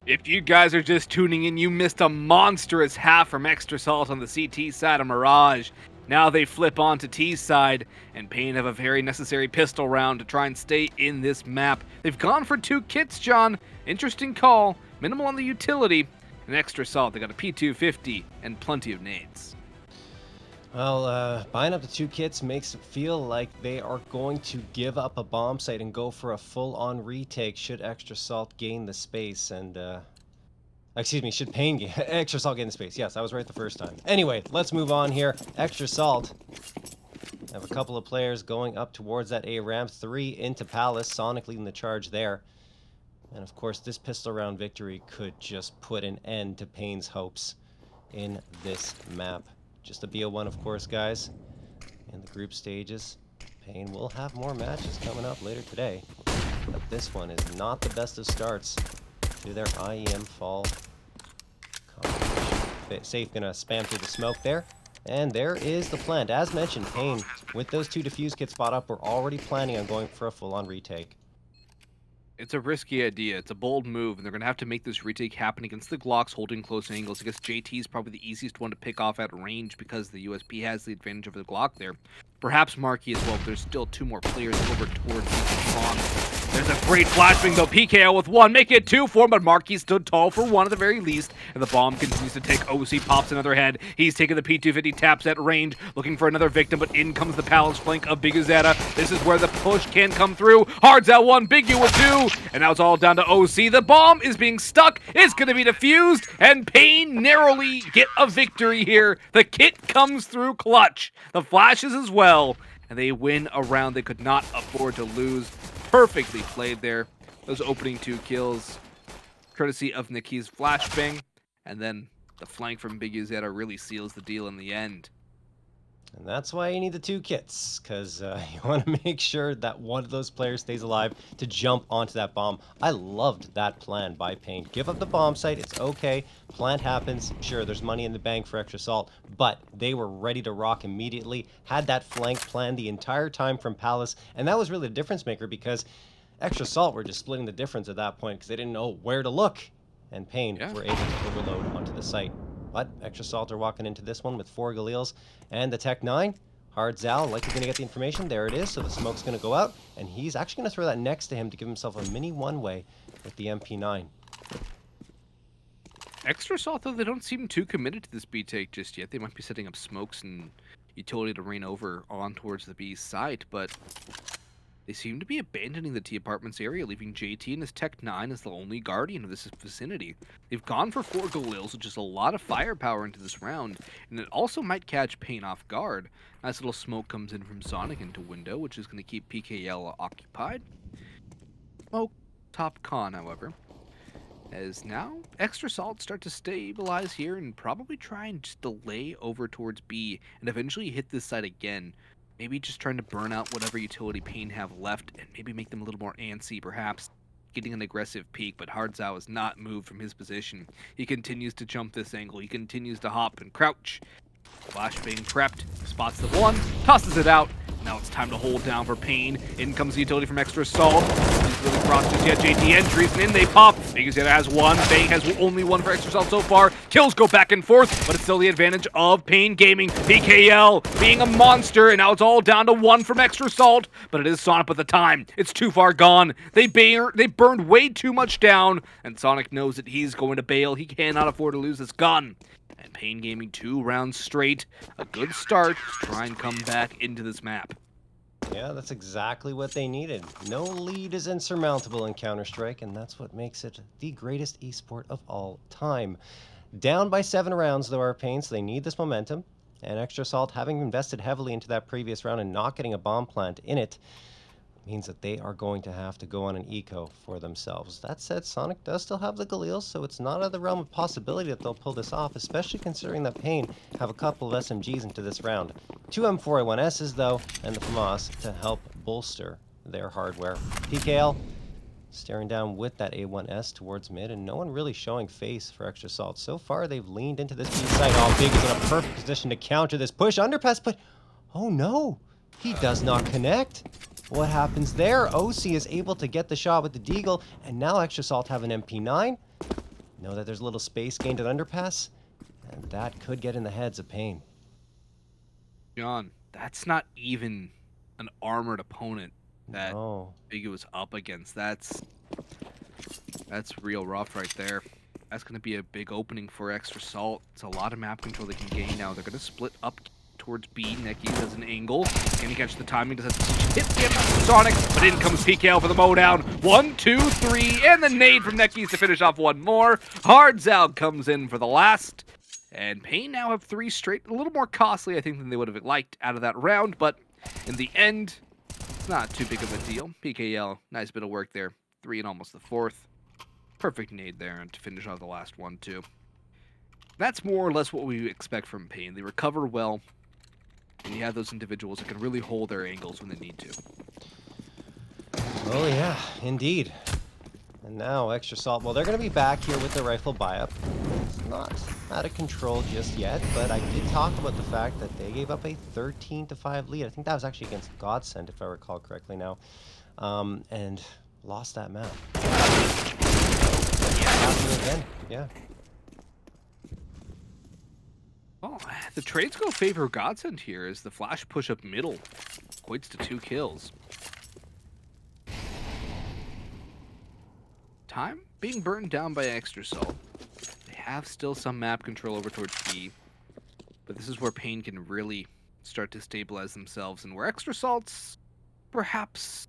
If you guys are just tuning in, you missed a monstrous half from Extra Salt on the CT side of Mirage. Now they flip on to T side, and paiN have a very necessary pistol round to try and stay in this map. They've gone for 2 kits, John. Interesting call. Minimal on the utility, and extra salt. They got a P250 and plenty of nades. Well, buying up the 2 kits makes it feel like they are going to give up a bomb site and go for a full-on retake should Extra Salt gain the space. And, excuse me, should paiN gain... Extra Salt gain the space. Yes, I was right the first time. Anyway, let's move on here. Extra Salt have a couple of players going up towards that A ramp. 3 into Palace. Sonic leading the charge there. And, of course, this pistol round victory could just put an end to paiN's hopes in this map. Just a BO1, of course, guys. In the group stages, paiN will have more matches coming up later today. But this one is not the best of starts to their IEM Fall competition. Safe gonna spam through the smoke there. And there is the plant. As mentioned, paiN, with those 2 defuse kits spot up, we're already planning on going for a full-on retake. It's a risky idea. It's a bold move, and they're going to have to make this retake happen against the Glocks holding close angles. I guess JT is probably the easiest one to pick off at range because the USP has the advantage over the Glock there. Perhaps Marky as well, but there's still 2 more players over towards the spawn. There's a great flashbang though. PKO with 1, make it 2 for him, but Marky stood tall for 1 at the very least, and the bomb continues to take. OC pops another head. He's taking the P250, taps at range, looking for another victim, but in comes the Palace flank of Big Azetta. This is where the push can come through. Hard's out 1, Big U with 2, and now it's all down to OC. The bomb is being stuck. It's going to be defused, and paiN narrowly get a victory here. The kit comes through clutch. The flashes as well, and they win a round they could not afford to lose. Perfectly played there. Those opening 2 kills, courtesy of Nikki's flashbang, and then the flank from Big Uzetta really seals the deal in the end. And that's why you need the 2 kits, because you want to make sure that one of those players stays alive to jump onto that bomb. I loved that plan by paiN. Give up the bomb site, it's okay. Plant happens, sure, there's money in the bank for Extra Salt, but they were ready to rock immediately, had that flank planned the entire time from Palace, and that was really the difference maker because Extra Salt were just splitting the difference at that point because they didn't know where to look, and paiN were able to overload onto the site. But Extra Salt are walking into this one with 4 Galils and the Tech 9. Hard Zal, likely going to get the information. There it is. So the smoke's going to go out. And he's actually going to throw that next to him to give himself a mini one-way with the MP9. Extra Salt, though, they don't seem too committed to this B take just yet. They might be setting up smokes and utility to rain over on towards the B site, but they seem to be abandoning the T Apartments area, leaving JT and his Tech 9 as the only guardian of this vicinity. They've gone for 4 Galils, which is a lot of firepower into this round, and it also might catch paiN off guard. Nice little smoke comes in from Sonic into window, which is going to keep PKL occupied. Smoke top con, however, as now Extra Salt start to stabilize here and probably try and just delay over towards B and eventually hit this side again. Maybe just trying to burn out whatever utility paiN have left and maybe make them a little more antsy, perhaps getting an aggressive peek, but Hardzao has not moved from his position. He continues to jump this angle. He continues to hop and crouch. Flash being prepped, spots the 1, tosses it out. Now it's time to hold down for paiN. In comes the utility from Extra Salt. He's really crossed just yet. JT entries, and in they pop. Big Azetta has 1. Bang has only 1 for Extra Salt so far. Kills go back and forth, but it's still the advantage of paiN Gaming. PKL being a monster, and now it's all down to 1 from Extra Salt. But it is Sonic at the time. It's too far gone. They burned way too much down, and Sonic knows that he's going to bail. He cannot afford to lose this gun. And paiN Gaming 2 rounds straight. A good start to try and come back into this map. Yeah, that's exactly what they needed. No lead is insurmountable in Counter-Strike, and that's what makes it the greatest esport of all time. Down by 7 rounds, though, are paiN, so they need this momentum. And Extra Salt, having invested heavily into that previous round and not getting a bomb plant in it, means that they are going to have to go on an eco for themselves. That said, Sonic does still have the Galils, so it's not out of the realm of possibility that they'll pull this off, especially considering that paiN have a couple of SMGs into this round. 2 M4A1Ss, though, and the FAMAS to help bolster their hardware. PKL staring down with that A1S towards mid, and no one really showing face for Extra Salt. So far, they've leaned into this B site. Oh, Big is in a perfect position to counter this push. Underpass, but oh no, he does not connect. What happens there? OC is able to get the shot with the Deagle, and now Extra Salt have an MP9. Know that there's a little space gained at underpass, and that could get in the heads of paiN. John, that's not even an armored opponent that No. Big was up against. That's That's real rough right there. That's going to be a big opening for Extra Salt. It's a lot of map control they can gain now. They're going to split up towards B. Necky has an angle. Can he catch the timing? Does that hit him? Sonic, but in comes PKL for the mowdown. 1, 2, 3, and the nade from Necky's to finish off one more. Hardzal comes in for the last. And paiN now have 3 straight. A little more costly, I think, than they would have liked out of that round, but in the end, it's not too big of a deal. PKL, nice bit of work there. 3 and almost the 4th. Perfect nade there and to finish off the last one, too. That's more or less what we expect from paiN. They recover well, and you have those individuals that can really hold their angles when they need to. Oh, yeah, indeed. And now Extra Salt, well, they're going to be back here with the rifle buy-up. It's not out of control just yet, but I did talk about the fact that they gave up a 13-5 lead. I think that was actually against Godsend, if I recall correctly now, and lost that map. Happening again, yeah. Well, the trades go favor Godsend here as the flash push up middle equates to 2 kills. Time being burned down by Extra Salt. They have still some map control over towards B, but this is where paiN can really start to stabilize themselves and where Extra Salt's perhaps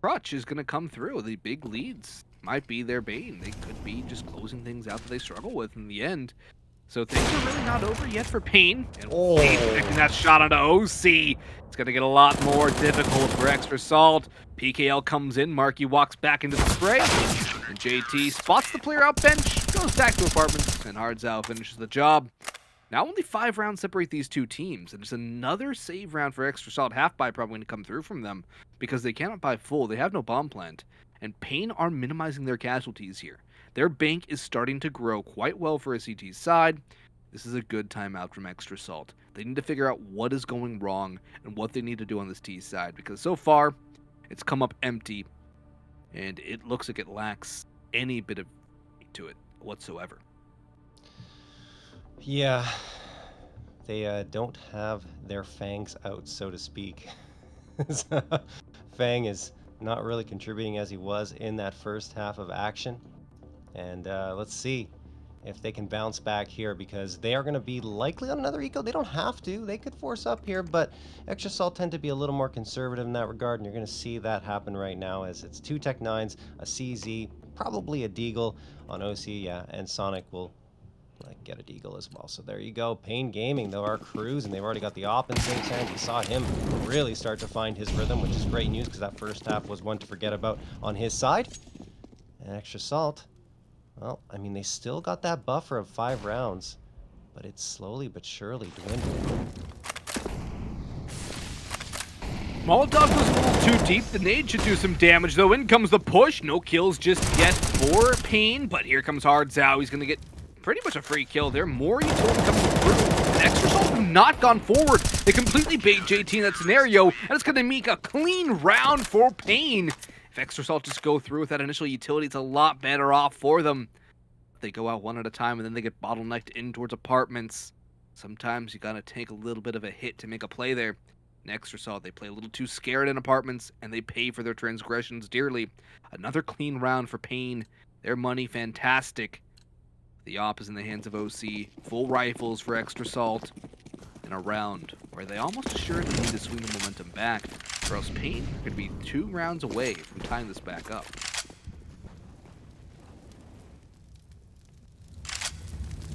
crutch is going to come through. The big leads might be their bane. They could be just closing things out that they struggle with in the end. So things are really not over yet for paiN. And paiN connecting that shot onto OC. It's going to get a lot more difficult for Extra Salt. PKL comes in. Marky walks back into the spray. And JT spots the player out bench, goes back to apartments, and Hardzal finishes the job. Now only 5 rounds separate these two teams, and it's another save round for Extra Salt. Half buy probably going to come through from them because they cannot buy full. They have no bomb plant, and paiN are minimizing their casualties here. Their bank is starting to grow quite well for a CT side. This is a good timeout from Extra Salt. They need to figure out what is going wrong and what they need to do on this T side, because so far it's come up empty, and it looks like it lacks any bit of to it whatsoever. Yeah, they don't have their fangs out, so to speak. Fang is not really contributing as he was in that first half of action. And let's see if they can bounce back here, because they are going to be likely on another eco. They don't have to. They could force up here, but Extra Salt tend to be a little more conservative in that regard, and you're going to see that happen right now as it's 2 Tech 9s, a CZ, probably a Deagle on OC, yeah, and Sonic will get a Deagle as well. So there you go. paiN Gaming, though, are cruising. They've already got the op in Saint's hand. We saw him really start to find his rhythm, which is great news because that first half was one to forget about on his side. And Extra Salt, well, I mean, they still got that buffer of 5 rounds, but it's slowly but surely dwindling. Molotov was a little too deep. The nade should do some damage, though. In comes the push. No kills just yet for paiN, but here comes Hardzal. He's going to get pretty much a free kill there. More utility coming through. And Extra Salt have not gone forward. They completely bait JT in that scenario, and it's going to make a clean round for paiN. If Extra Salt just go through with that initial utility, it's a lot better off for them. They go out one at a time, and then they get bottlenecked in towards apartments. Sometimes you got to take a little bit of a hit to make a play there. In Extra Salt, they play a little too scared in apartments, and they pay for their transgressions dearly. Another clean round for paiN. Their money fantastic. The op is in the hands of OC. Full rifles for Extra Salt. In a round where they almost assuredly need to swing the momentum back, or else paiN could be 2 rounds away from tying this back up.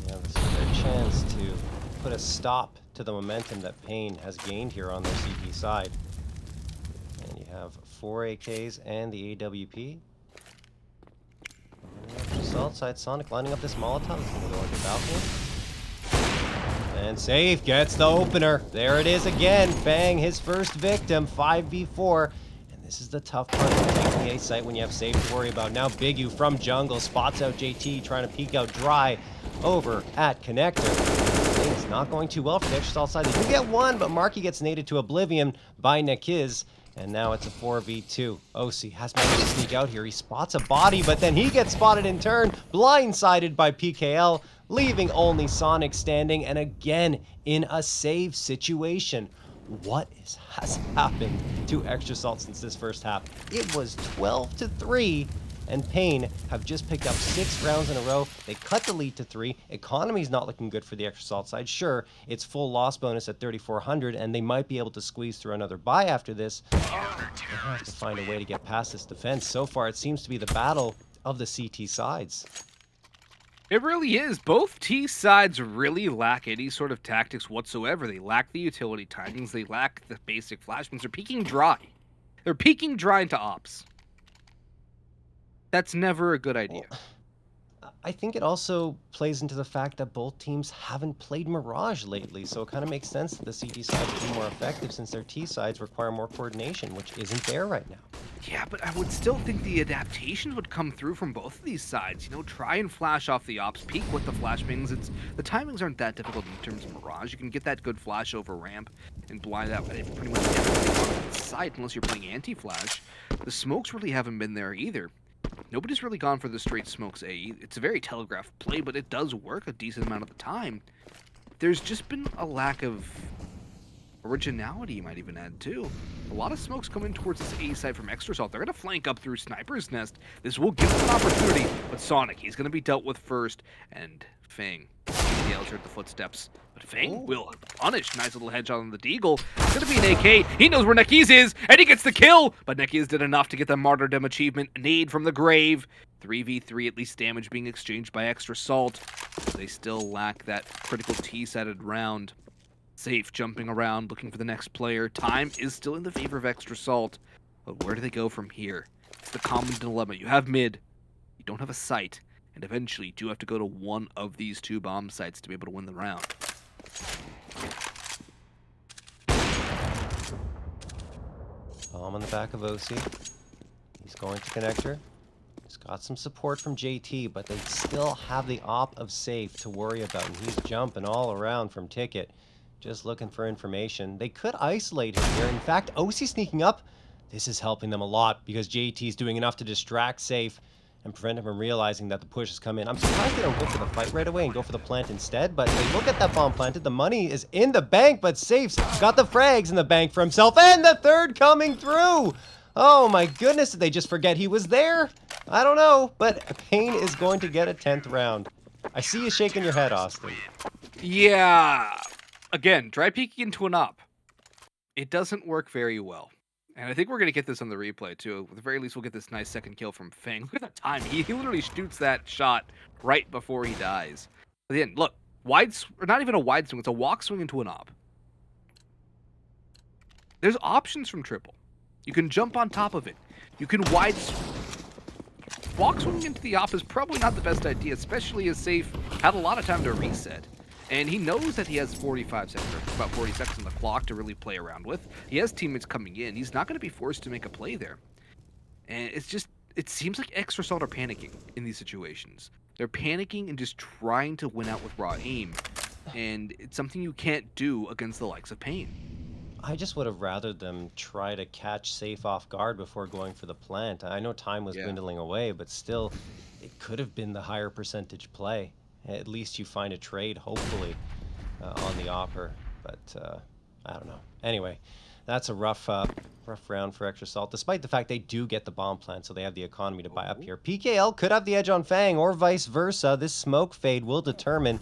Yeah, this is their chance to put a stop to the momentum that paiN has gained here on their CT side. And you have 4 AKs and the AWP. Salt side Sonic lining up this Molotov. It's going to go into balcony. And Safe gets the opener. There it is again. Fang, his first victim, 5v4. And this is the tough part of taking the A site when you have Safe to worry about. Now Big U from jungle spots out JT, trying to peek out Dry over at Connector. Things not going too well for the Extra Salt side. They do get one, but Marky gets naded to oblivion by Nekiz. And now it's a 4v2. OC has managed to sneak out here. He spots a body, but then he gets spotted in turn, blindsided by PKL, leaving only Sonic standing, and again in a save situation. What has happened to Extra Salt since this first half? It was 12-3, and paiN have just picked up 6 rounds in a row. They cut the lead to 3. Economy's not looking good for the Extra Salt side. Sure, it's full loss bonus at 3,400, and they might be able to squeeze through another buy after this. They have to find a way to get past this defense. So far, it seems to be the battle of the CT sides. It really is. Both T sides really lack any sort of tactics whatsoever. They lack the utility timings. They lack the basic flashbangs. They're peeking dry. They're peeking dry into ops. That's never a good idea. Well, I think it also plays into the fact that both teams haven't played Mirage lately, so it kind of makes sense that the CT sides would be more effective since their T sides require more coordination, which isn't there right now. Yeah, but I would still think the adaptations would come through from both of these sides. You know, try and flash off the ops, peek with the flashbangs. The timings aren't that difficult in terms of Mirage. You can get that good flash over ramp and blind out pretty much everything on the side unless you're playing anti-flash. The smokes really haven't been there either. Nobody's really gone for the straight smokes A. It's a very telegraphed play, but it does work a decent amount of the time. There's just been a lack of originality, you might even add, too. A lot of smokes coming towards this A side from Extra Salt. They're going to flank up through Sniper's Nest. This will give them an opportunity, but Sonic, he's going to be dealt with first, and paiN. He yells heard the footsteps, but paiN will punish. Nice little headshot on the Deagle. It's going to be an AK. He knows where Nekiz is, and he gets the kill, but Nekiz did enough to get the Martyrdom achievement. Nade from the grave. 3v3, at least damage being exchanged by Extra Salt. They still lack that critical T-sided round. Safe jumping around, looking for the next player. Time is still in the favor of Extra Salt, but where do they go from here? It's the common dilemma. You have mid, you don't have a site, and eventually you do have to go to one of these two bomb sites to be able to win the round. Bomb on the back of OC. He's going to connector. He's got some support from JT, but they still have the op of safe to worry about, and he's jumping all around from Ticket. Just looking for information. They could isolate him here. In fact, OC sneaking up. This is helping them a lot because JT's doing enough to distract Safe and prevent him from realizing that the push has come in. I'm surprised they don't go for the fight right away and go for the plant instead, but they look at that bomb planted. The money is in the bank, but Safe's got the frags in the bank for himself, and the third coming through. Oh my goodness, did they just forget he was there? I don't know, but paiN is going to get a 10th round. I see you shaking your head, Austin. Yeah. Again, dry peeking into an op. It doesn't work very well. And I think we're going to get this on the replay, too. At the very least, we'll get this nice second kill from paiN. Look at the time. He literally shoots that shot right before he dies. At the end, look. Or not even a wide swing. It's a walk swing into an op. There's options from triple. You can jump on top of it. You can wide walk swing into the op is probably not the best idea, especially as Safe had a lot of time to reset. And he knows that he has 45 seconds, or about 40 seconds on the clock to really play around with. He has teammates coming in. He's not going to be forced to make a play there. And it's just, it seems like Extra Salt are panicking in these situations. They're panicking and just trying to win out with raw aim. And it's something you can't do against the likes of paiN. I just would have rather them try to catch Safe off guard before going for the plant. I know time was dwindling away, but still, it could have been the higher percentage play. At least you find a trade, hopefully, on the offer. But I don't know. Anyway, that's a rough round for Extra Salt, despite the fact they do get the bomb plant, so they have the economy to buy up here. PKL could have the edge on faiN, or vice versa. This smoke fade will determine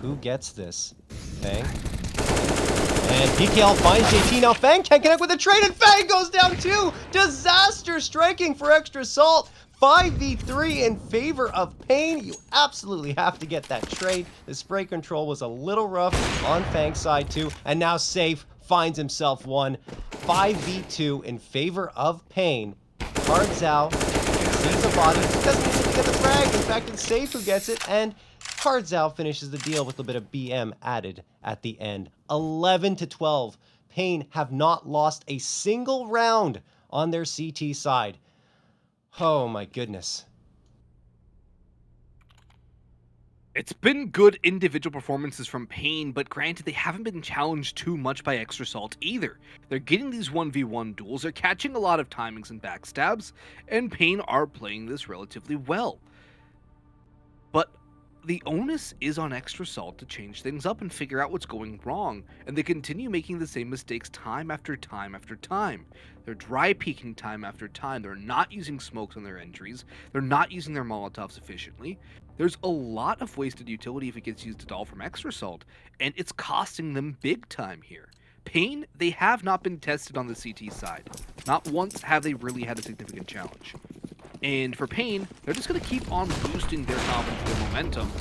who gets this. faiN. And PKL finds JT. Now faiN can't connect with a trade, and faiN goes down too! Disaster striking for Extra Salt. 5v3 in favor of paiN. You absolutely have to get that trade. The spray control was a little rough on faiN's side too. And now Safe finds himself one. 5v2 in favor of paiN. Hardzao sees a body. Doesn't even get the frag. In fact, it's Safe who gets it. And Hardzao finishes the deal with a bit of BM added at the end. 11-12. paiN have not lost a single round on their CT side. Oh my goodness. It's been good individual performances from paiN, but granted, they haven't been challenged too much by Extra Salt either. They're getting these 1v1 duels, they're catching a lot of timings and backstabs, and paiN are playing this relatively well. But the onus is on Extra Salt to change things up and figure out what's going wrong, and they continue making the same mistakes time after time after time. They're dry peeking time after time. They're not using smokes on their entries. They're not using their Molotovs efficiently. There's a lot of wasted utility if it gets used at all from Extra Salt, and it's costing them big time here. paiN, they have not been tested on the CT side. Not once have they really had a significant challenge. And for paiN, they're just going to keep on boosting their confidence, their momentum.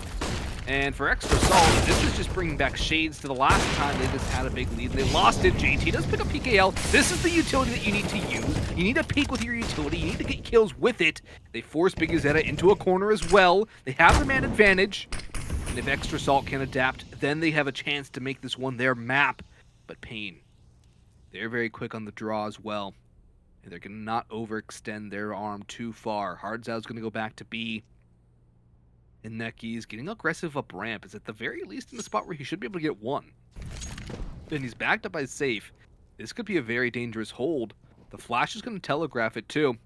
And for Extra Salt, this is just bringing back Shades to the last time they just had a big lead. They lost it. JT does pick up PKL. This is the utility that you need to use. You need to peek with your utility. You need to get kills with it. They force Big Zeta into a corner as well. They have their man advantage. And if Extra Salt can adapt, then they have a chance to make this one their map. But paiN, they're very quick on the draw as well. And they're going to not overextend their arm too far. Hardzau's going to go back to B. And Neki is getting aggressive up ramp. Is at the very least in the spot where he should be able to get one. And he's backed up by Safe. This could be a very dangerous hold. The flash is going to telegraph it too.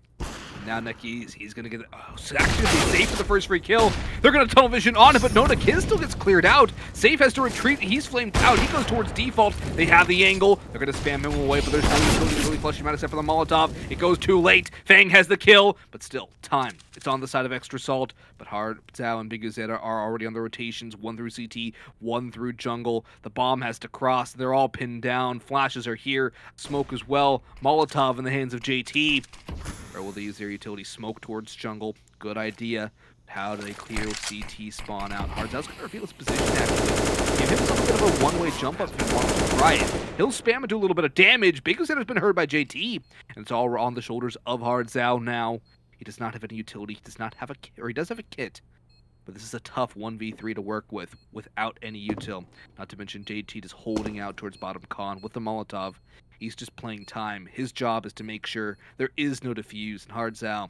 Now Neki, he's going to get... Oh, so actually Safe for the first free kill. They're going to tunnel vision on it, but no, Neki still gets cleared out. Safe has to retreat. He's flamed out. He goes towards default. They have the angle. They're going to spam him away, but there's no utility to really flush him out except for the Molotov. It goes too late. Fang has the kill, but still, time. It's on the side of Extra Salt, but Hardzau and Big Zeta are already on the rotations. One through CT, one through jungle. The bomb has to cross. They're all pinned down. Flashes are here. Smoke as well. Molotov in the hands of JT. Or will they use their utility? Smoke towards jungle. Good idea. How do they clear CT spawn out? Hardzau's going to reveal his position actually. Give him some bit of a one-way jump up if he wants to try it. He'll spam and do a little bit of damage. Big Zeta has been heard by JT. And it's all on the shoulders of Hardzau now. He does not have any utility. He does not have a kit, or he does have a kit. But this is a tough 1v3 to work with without any util. Not to mention JT is holding out towards bottom con with the Molotov. He's just playing time. His job is to make sure there is no defuse. And Hardzau,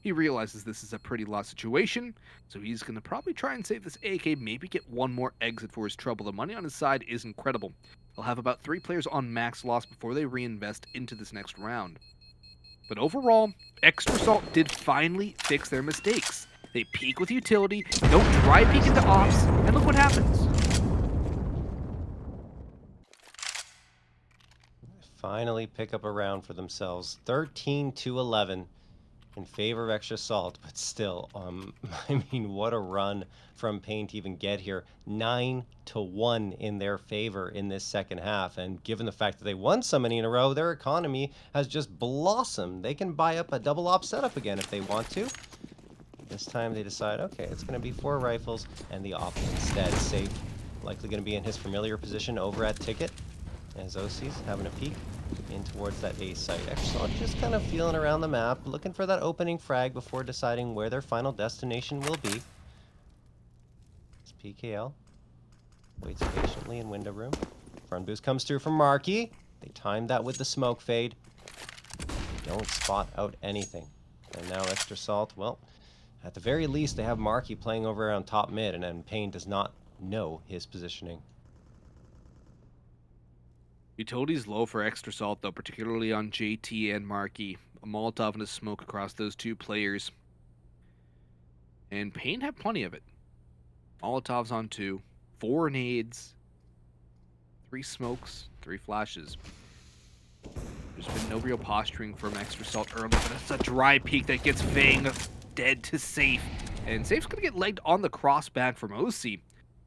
he realizes this is a pretty lost situation, so he's going to probably try and save this AK, maybe get one more exit for his trouble. The money on his side is incredible. They'll have about 3 players on max loss before they reinvest into this next round. But overall, Extra Salt did finally fix their mistakes. They peek with utility, don't dry peek into ops, and look what happens. Finally pick up a round for themselves. 13-11 in favor of Extra Salt, but still, I mean, what a run from paiN to even get here. 9-1 in their favor in this second half, and given the fact that they won so many in a row, their economy has just blossomed. They can buy up a double op setup again if they want to. This time they decide, okay, it's going to be 4 rifles and the op instead. Safe, likely going to be in his familiar position over at Ticket, as OC's having a peek in towards that A site. Extra just kind of feeling around the map, looking for that opening frag before deciding where their final destination will be. It's PKL. Waits patiently in window room. Front boost comes through from Marky. They timed that with the smoke fade. Don't spot out anything. And now Extra Salt, well, at the very least they have Marky playing over around top mid, and then paiN does not know his positioning. Utility's low for Extra Salt, though, particularly on JT and Marky. A Molotov and a smoke across those 2 players. And paiN have plenty of it. Molotovs on 2, 4 nades, 3 smokes, 3 flashes. There's been no real posturing from Extra Salt early, but it's a dry peek that gets Fang dead to Safe. And Safe's going to get legged on the cross back from OC.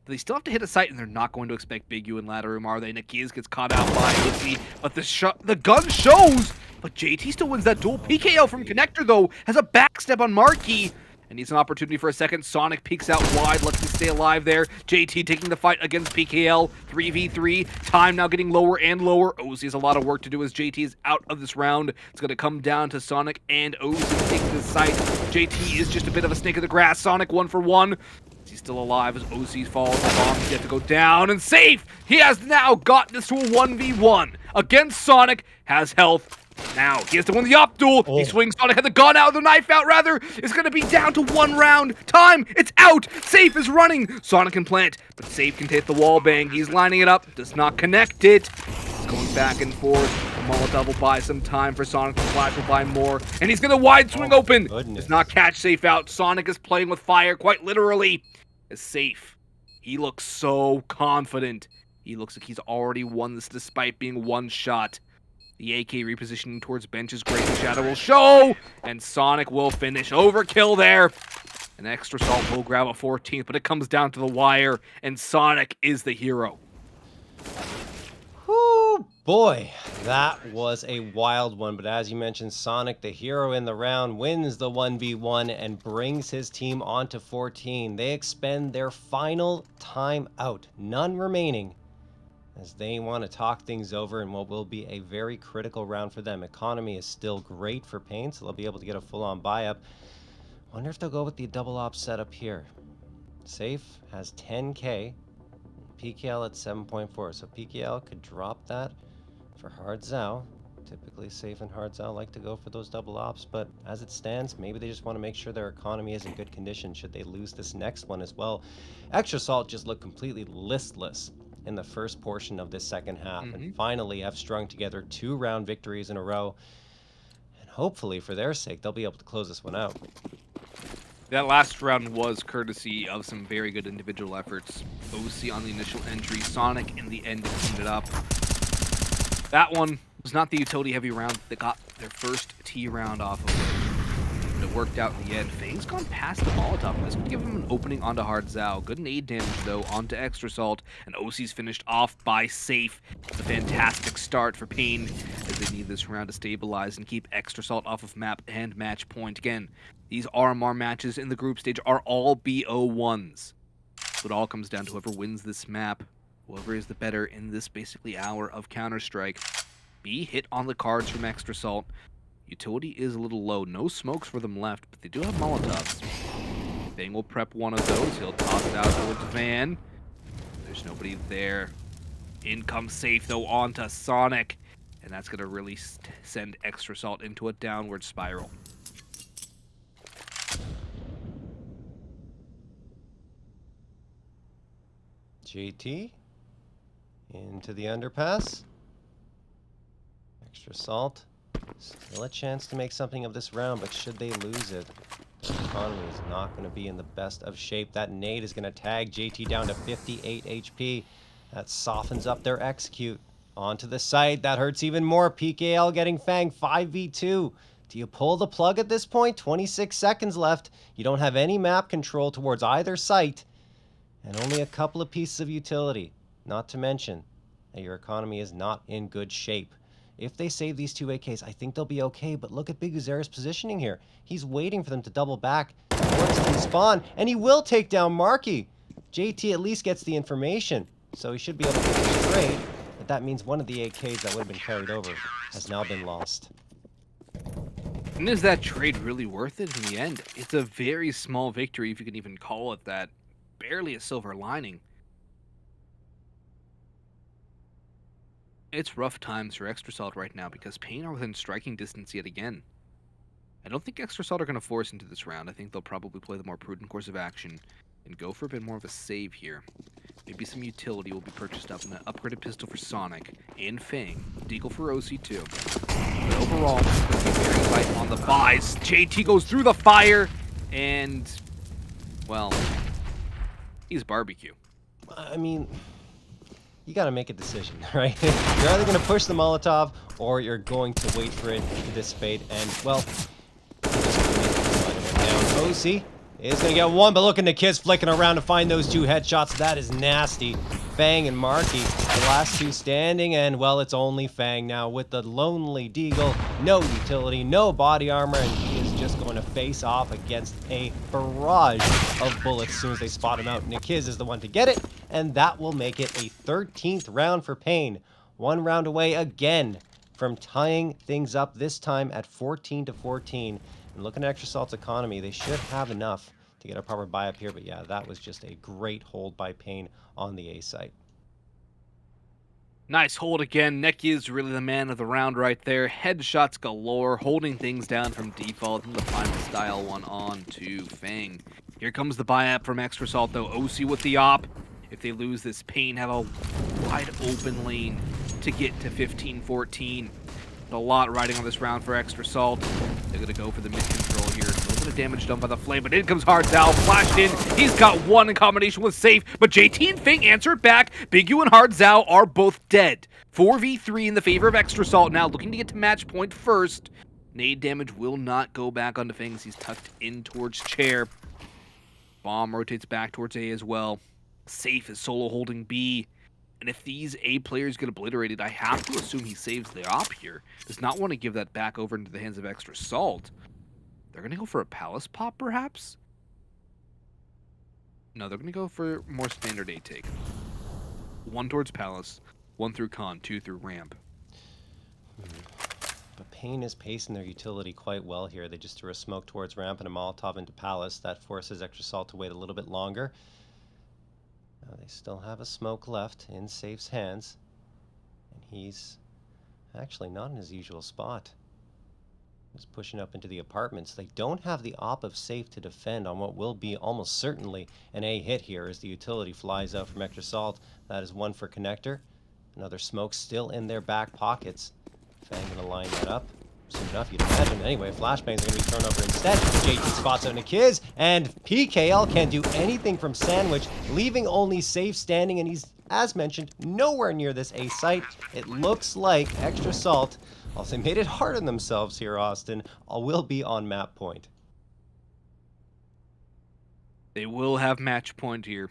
They still have to hit a site, and they're not going to expect Big U and ladder room, are they? Nakiz gets caught out by OC, but the gun shows! But JT still wins that duel. PKL from Connector, though, has a backstep on Marky, and needs an opportunity for a second. Sonic peeks out wide, lets him stay alive there. JT taking the fight against PKL, 3v3. Time now getting lower and lower. OC has a lot of work to do as JT is out of this round. It's going to come down to Sonic and OC taking this site. JT is just a bit of a snake in the grass. Sonic 1 for 1. He's still alive as OC falls. The bombs get to go down, and Safe! He has now gotten this to a 1v1 against Sonic, has health. Now he has to win the op duel. He swings Sonic, had the gun out, the knife out rather. It's going to be down to 1 round. Time, it's out. Safe is running. Sonic can plant, but Safe can take the wall bang. He's lining it up, does not connect it. He's going back and forth. The Molotov will buy some time for Sonic. The flash will buy more, and he's going to wide swing open. Does not catch Safe out. Sonic is playing with fire, quite literally. is safe. He looks so confident. He looks like he's already won this despite being one shot. The AK repositioning towards bench is great. The shadow will show, and Sonic will finish. Overkill there. An extra salt will grab a 14th, but it comes down to the wire, and Sonic is the hero. Whoo, boy, that was a wild one. But as you mentioned, Sonic, the hero in the round, wins the 1v1 and brings his team onto 14. They expend their final time out, none remaining, as they want to talk things over in what will be a very critical round for them. Economy is still great for paiN, so they'll be able to get a full-on buy-up. Wonder if they'll go with the double op setup here. Safe has 10k. PKL at 7.4, so PKL could drop that for Hard Zao. Typically, Safe and Hard Zao like to go for those double ops, but as it stands, maybe they just want to make sure their economy is in good condition should they lose this next one as well. Extra Salt just looked completely listless in the first portion of this second half, and finally have strung together 2 round victories in a row, and hopefully, for their sake, they'll be able to close this one out. That last round was courtesy of some very good individual efforts. OC on the initial entry, Sonic in the end to clean it up. That one was not the utility-heavy round that got their first T round off of it. But it worked out in the end. faiN's gone past the Molotov, and this could give him an opening onto Hard Zao. Good nade damage, though, onto Extra Salt, and OC's finished off by Safe. It's a fantastic start for paiN, as they need this round to stabilize and keep Extra Salt off of map and match point. Again, these RMR matches in the group stage are all BO1s. So it all comes down to whoever wins this map, whoever is the better in this basically hour of Counter-Strike. Be hit on the cards from Extra Salt. Utility is a little low. No smokes for them left, but they do have Molotovs. faiN will prep one of those. He'll toss it out towards Van. There's nobody there. In comes Safe, though, onto Sonic. And that's going to really send Extra Salt into a downward spiral. JT into the underpass. Extra Salt. Still a chance to make something of this round, but should they lose it, their economy is not going to be in the best of shape. That nade is going to tag JT down to 58 HP. That softens up their execute. Onto the site. That hurts even more. PKL getting fanged 5v2. Do you pull the plug at this point? 26 seconds left. You don't have any map control towards either site. And only a couple of pieces of utility. Not to mention that your economy is not in good shape. If they save these 2 AKs, I think they'll be okay, but look at Big Uzera's positioning here. He's waiting for them to double back towards the spawn, and he will take down Marky. JT at least gets the information, so he should be able to get the trade, but that means one of the AKs that would have been carried over has now been lost. And is that trade really worth it in the end? It's a very small victory, if you can even call it that. Barely a silver lining. It's rough times for Extra Salt right now because paiN are within striking distance yet again. I don't think Extra Salt are going to force into this round. I think they'll probably play the more prudent course of action and go for a bit more of a save here. Maybe some utility will be purchased up in an upgraded pistol for Sonic and faiN. Deagle for OC too. But overall, it's going to be very tight on the buys. JT goes through the fire and, well, he's barbecue. I mean, you got to make a decision, right? You're either going to push the Molotov or you're going to wait for it to dissipate. And, well, down. OC is going to get one, but look at Nikiz flicking around to find those 2 headshots. That is nasty. faiN and Marky, the last 2 standing, and, well, it's only faiN now with the lonely Deagle. No utility, no body armor, and he is just going to face off against a barrage of bullets as soon as they spot him out. Nikiz is the one to get it, and that will make it a 13th round for paiN. 1 round away again from tying things up, this time at 14-14. And looking at Extra Salt's economy, they should have enough to get a proper buy up here. But yeah, that was just a great hold by paiN on the A site. Nice hold again. Neki is really the man of the round right there. Headshots galore, holding things down from default, and the final style one on to faiN. Here comes the buy up from Extra Salt, though. OC with the op. If they lose this, paiN have a wide open lane to get to 15-14. A lot riding on this round for Extra Salt. They're going to go for the mid-control here. A little bit of damage done by the Flame, but in comes Hardzao, flashed in. He's got one in combination with Safe, but JT and Fing answer it back. Big U and Hardzao are both dead. 4v3 in the favor of Extra Salt now, looking to get to match point first. Nade damage will not go back onto Fing as he's tucked in towards Chair. Bomb rotates back towards A as well. Safe is solo holding B. And if these A players get obliterated, I have to assume he saves the op here. Does not want to give that back over into the hands of Extra Salt. They're going to go for a Palace pop, perhaps? No, they're going to go for more standard A take. One towards Palace, one through Con, two through Ramp. But paiN is pacing their utility quite well here. They just threw a smoke towards Ramp and a Molotov into Palace. That forces Extra Salt to wait a little bit longer. Now they still have a smoke left in Safe's hands. And he's actually not in his usual spot. He's pushing up into the apartments. They don't have the op of Safe to defend on what will be almost certainly an A hit here as the utility flies out from Extra Salt. That is one for Connector. Another smoke still in their back pockets. Fang gonna line that up. Soon enough, you'd imagine. Anyway, flashbangs are going to be thrown over instead. JT spots out Nikiz, and PKL can't do anything from Sandwich, leaving only Safe standing, and he's, as mentioned, nowhere near this A site. It looks like Extra Salt, while they made it hard on themselves here, Austin, will be on map point. They will have match point here,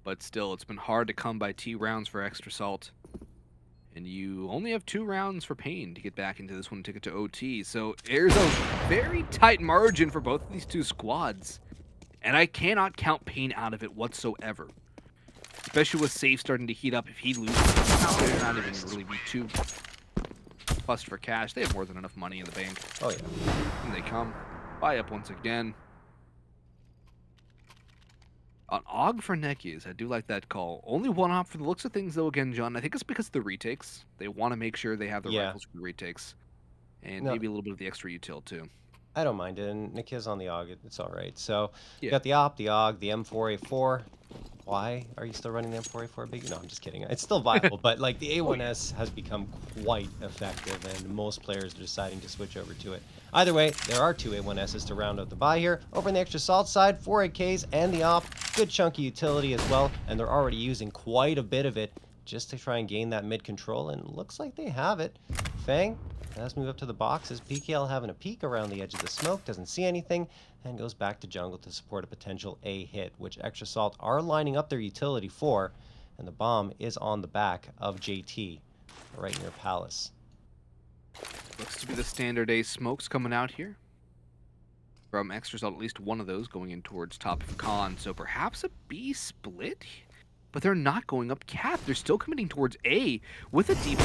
but still, it's been hard to come by T rounds for Extra Salt. And you only have 2 rounds for paiN to get back into this one to get to OT. So there's a very tight margin for both of these two squads. And I cannot count paiN out of it whatsoever. Especially with Safe starting to heat up. If he loses, they're not even really be too fussed for cash. They have more than enough money in the bank. Oh, yeah. And they come. Buy up once again. On Og for Nekiz, I do like that call. Only one op for the looks of things, though, again, John. I think it's because of the retakes. They want to make sure they have the rifles for the retakes. And maybe a little bit of the extra util, too. I don't mind it, and Nikiz on the AUG, it's all right. So, you Yeah. got the op, the AUG, the M4A4. Why are you still running the M4A4 big? No, I'm just kidding. It's still viable, but like the A1S has become quite effective, and most players are deciding to switch over to it. Either way, there are 2 A1Ss to round out the buy here. Over on the Extra Salt side, 4 AKs and the op. Good chunky utility as well, and they're already using quite a bit of it just to try and gain that mid control, and looks like they have it. Fang has moved up to the boxes. PKL having a peek around the edge of the smoke, doesn't see anything, and goes back to jungle to support a potential A hit, which Extra Salt are lining up their utility for, and the bomb is on the back of JT, right near Palace. Looks to be the standard A smokes coming out here. From Extra Salt, at least one of those going in towards top of Con, so perhaps a B split? But they're not going up Cat. They're still committing towards A with a deep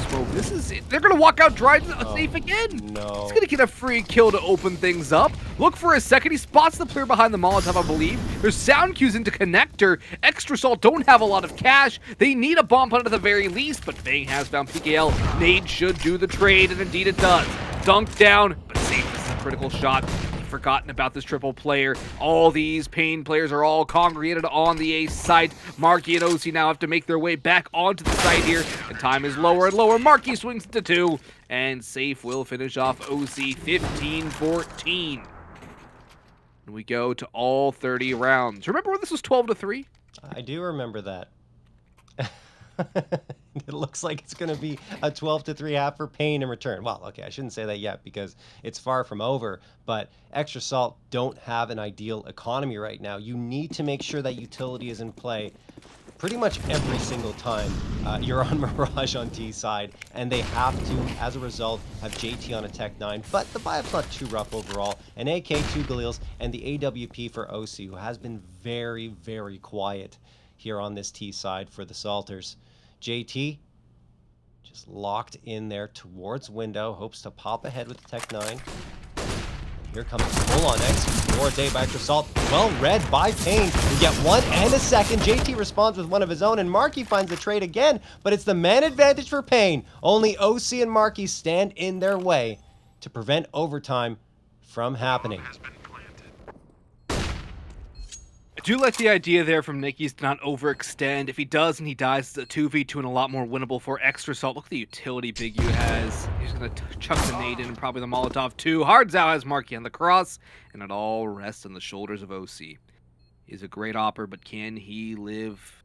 smoke. This is it. They're going to walk out dry Safe again. No. He's going to get a free kill to open things up. Look for a second. He spots the player behind the Molotov, I believe. There's sound cues into Connector. Extra Salt don't have a lot of cash. They need a bomb plant at the very least, but Fang has found PKL. Nade should do the trade, and indeed it does. Dunked down, but Safe is a critical shot. Forgotten about this triple player. All these paiN players are all congregated on the A site. Marky and OC now have to make their way back onto the site here. And time is lower and lower. Marky swings to 2. And Safe will finish off OC 15-14. And we go to all 30 rounds. Remember when this was 12-3? I do remember that. It looks like it's going to be a 12-3 half for paiN in return. Well, okay, I shouldn't say that yet because it's far from over, but Extra Salt don't have an ideal economy right now. You need to make sure that utility is in play pretty much every single time you're on Mirage on T side, and they have to, as a result, have JT on a Tech 9, but the buy-up's not too rough overall. An AK, 2 Galils, and the AWP for OC, who has been very, very quiet here on this T side for the Salters. JT just locked in there towards window, hopes to pop ahead with the Tech 9. And here comes full-on X more day by Extra Salt. Well read by paiN. We get 1 and a second. JT responds with one of his own, and Marky finds the trade again, but it's the man advantage for paiN. Only OC and Marky stand in their way to prevent overtime from happening. Do like the idea there from Nicky's to not overextend. If he does and he dies, it's a 2v2 and a lot more winnable for Extra Salt. Look at the utility Big U has. He's going to chuck the nade in and probably the Molotov too. Hards out has Marky on the cross, and it all rests on the shoulders of OC. He's a great opper, but can he live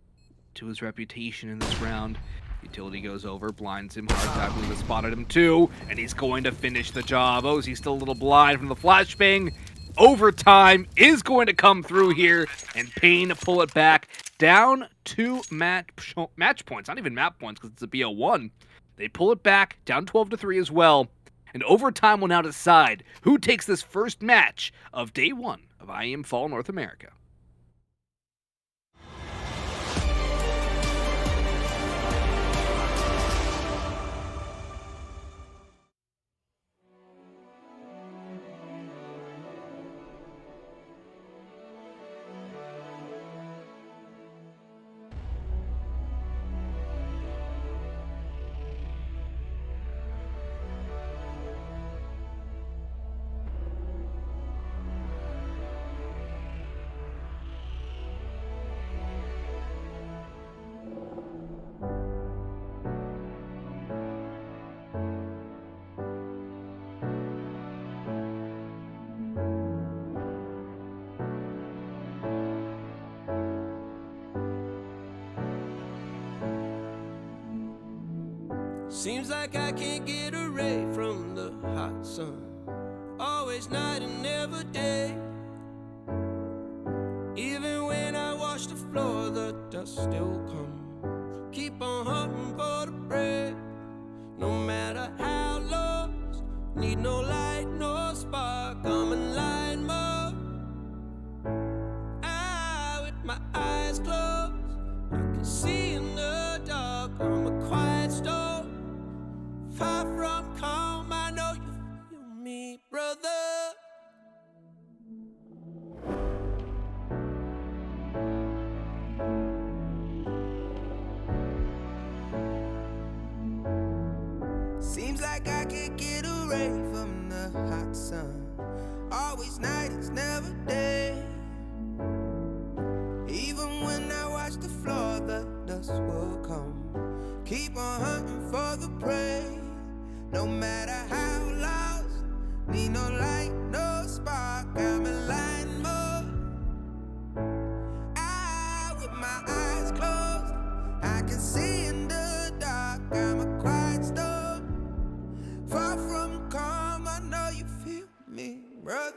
to his reputation in this round? Utility goes over, blinds him. Hards, I believe, has spotted him too, and he's going to finish the job. OC's still a little blind from the flashbang. Overtime is going to come through here, and paiN pull it back down to match points. Not even map points because it's a BO1. They pull it back down 12-3 as well, and overtime will now decide who takes this first match of day 1 of IEM Fall North America. Seems like I can't get away from the hot sun. Always night and never day. Even when I wash the floor, the dust still comes. Keep on hunting for the bread. No matter how lost, need no light, no spark. I'm in line mode. With my eyes closed, I can see in the dark. I'm a quiet storm. Far from calm, I know you feel me, brother. Seems like I can't get away from the hot sun. Always night, it's never day. Even when I watch the floor, the dust will come. Keep on hunting for the prey. No matter how lost, need no light, no spark. I'm in line mode. With my eyes closed, I can see in the dark. I'm a quiet storm. Far from calm, I know you feel me, brother.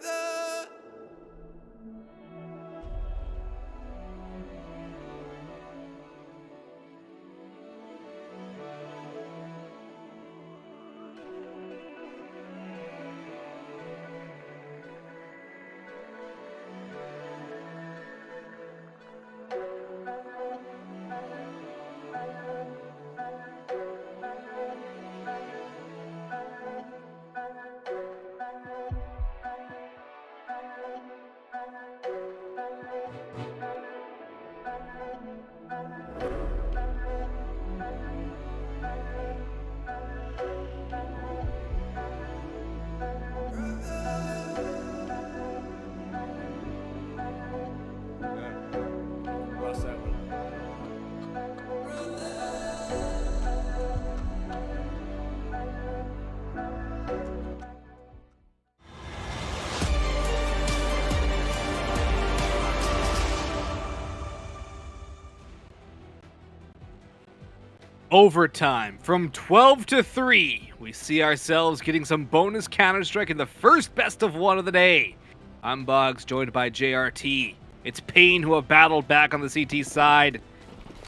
Overtime from 12-3. We see ourselves getting some bonus Counter-Strike in the first best of one of the day. I'm Boggs, joined by JRT. It's paiN who have battled back on the CT side.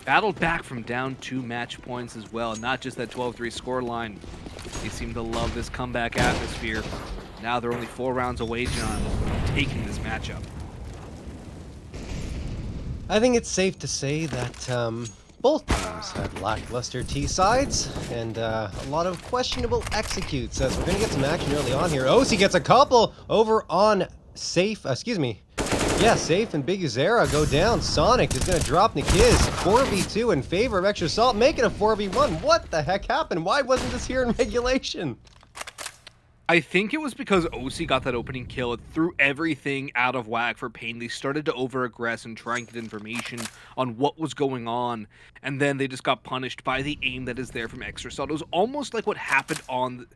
Battled back from down 2 match points as well, not just that 12-3 scoreline. They seem to love this comeback atmosphere. Now they're only 4 rounds away, John, from taking this matchup. I think it's safe to say that both teams had lackluster T sides and a lot of questionable executes. As we're going to get some action early on here. OC gets a couple over on Safe, Safe and Big Uzera go down. Sonic is going to drop Nikiz. 4v2 in favor of Extra Salt, making a 4v1. What the heck happened? Why wasn't this here in regulation? I think it was because OC got that opening kill. It threw everything out of whack for paiN. They started to over-aggress and try and get information on what was going on, and then they just got punished by the aim that is there from Extrasalt. It was almost like what happened on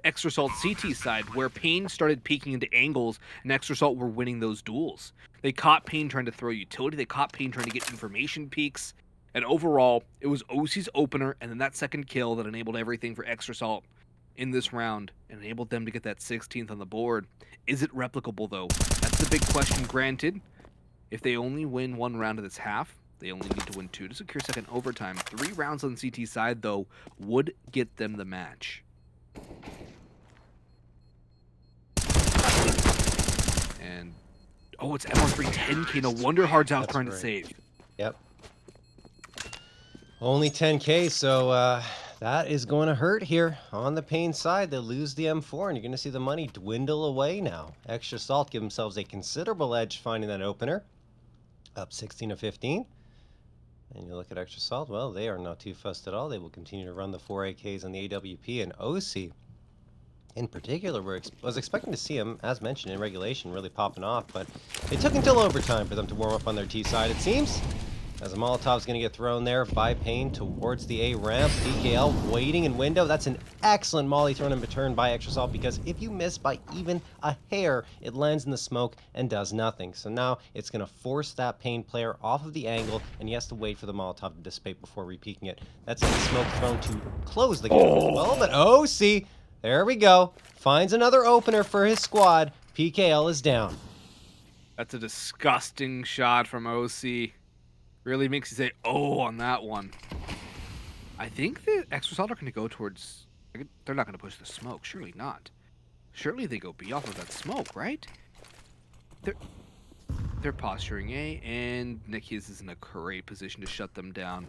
Extrasalt CT side, where paiN started peeking into angles, and Extrasalt were winning those duels. They caught paiN trying to throw utility, they caught paiN trying to get information peaks, and overall, it was OC's opener, and then that second kill that enabled everything for Extrasalt in this round and enabled them to get that 16th on the board. Is it replicable, though? That's the big question. Granted, if they only win one round of this half, they only need to win 2 to secure second overtime. 3 rounds on CT side, though, would get them the match. And, oh, it's MR3 10K. No wonder Hard's out trying to save. Yep. Only 10K, so that is going to hurt here on the paiN side. They lose the M4, and you're going to see the money dwindle away now. Extrasalt give themselves a considerable edge finding that opener, up 16 to 15. And you look at Extrasalt, well, they are not too fussed at all. They will continue to run the 4 AKs on the AWP, and OC in particular, was expecting to see him, as mentioned in regulation, really popping off, but it took until overtime for them to warm up on their T side, it seems. As a Molotov's going to get thrown there by paiN towards the A ramp. PKL waiting in window. That's an excellent molly thrown in return by Extrasalt, because if you miss by even a hair, it lands in the smoke and does nothing. So now it's going to force that paiN player off of the angle, and he has to wait for the Molotov to dissipate before repeaking it. That's a smoke thrown to close the game as well, but OC, there we go, finds another opener for his squad. PKL is down. That's a disgusting shot from OC. Really makes you say, oh, on that one. I think the Extrasalt are going to go towards... They're not going to push the smoke. Surely not. Surely they go B off of that smoke, right? They're posturing A, and Nikias is in a great position to shut them down.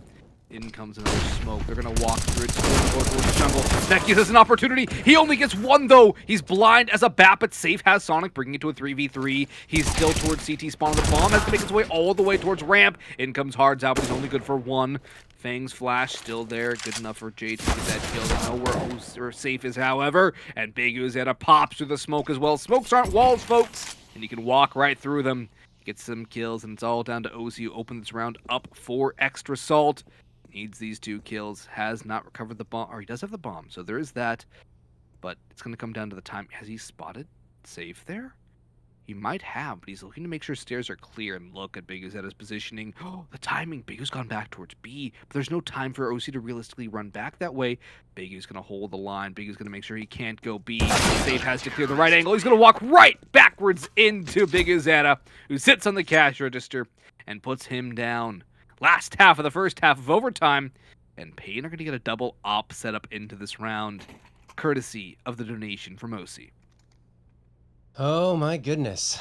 In comes another smoke. They're going to walk through it, go towards the jungle. Nikias has an opportunity. He only gets one, though. He's blind as a bat, but safe has Sonic, bringing it to a 3v3. He's still towards CT spawn. The bomb has to make its way all the way towards ramp. In comes Hards out, but he's only good for 1. Fang's flash still there. Good enough for Jay to get that kill. They know where safe is, however. And Big Uzetta pops through the smoke as well. Smokes aren't walls, folks. And you can walk right through them. Get some kills, and it's all down to OC, who opened this round up for Extrasalt. Needs these 2 kills, has not recovered the bomb, or he does have the bomb, so there is that, but it's going to come down to the time. Has he spotted safe there? He might have, but he's looking to make sure stairs are clear, and look at Big Uzetta's positioning. Oh, the timing. Big U's gone back towards B, but there's no time for OC to realistically run back that way. Big U's going to hold the line. Big U's going to make sure he can't go B. Safe has to clear the right angle. He's going to walk right backwards into Big Uzetta, who sits on the cash register and puts him down. Last half of the first half of overtime, and paiN are going to get a double op setup into this round, courtesy of the donation from OC. Oh my goodness.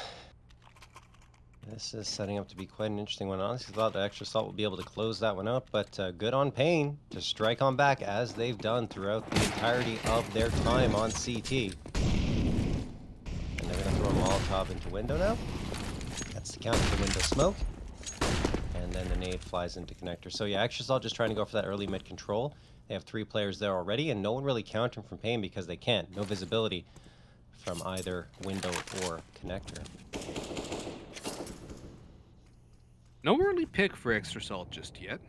This is setting up to be quite an interesting one. Honestly, thought the Extrasalt would be able to close that one up, but good on paiN to strike on back, as they've done throughout the entirety of their time on CT. And they're going to throw a Molotov into window now. That's the counter for window smoke. And then the nade flies into connector. So yeah, Extrasalt just trying to go for that early mid control. They have 3 players there already, and no one really countering from paiN because they can't. No visibility from either window or connector. No early pick for Extrasalt just yet.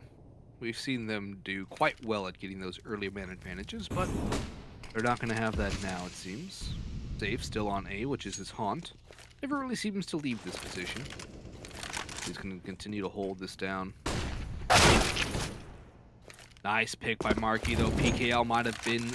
We've seen them do quite well at getting those early man advantages, but they're not going to have that now, it seems. Safe still on A, which is his haunt. Never really seems to leave this position. He's going to continue to hold this down. Nice pick by Marky, though. PKL might have been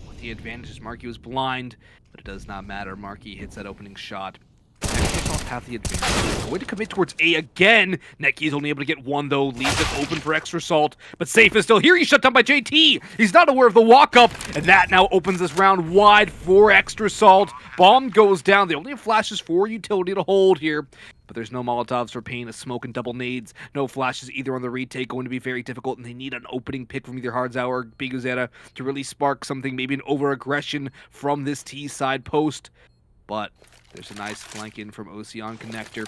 with the advantages. Marky was blind, but it does not matter. Marky hits that opening shot. Extrasalt have the advantage. Going to commit towards A again. Neki's only able to get 1, though. Leaves it open for Extrasalt. But Safe is still here. He's shut down by JT. He's not aware of the walk-up. And that now opens this round wide for Extrasalt. Bomb goes down. They only have flashes for utility to hold here. But there's no Molotovs for paiN, a smoke and double nades. No flashes either on the retake, going to be very difficult, and they need an opening pick from either Hardzow or Big Uzetta to really spark something, maybe an over-aggression from this T side post. But there's a nice flank in from OC on connector.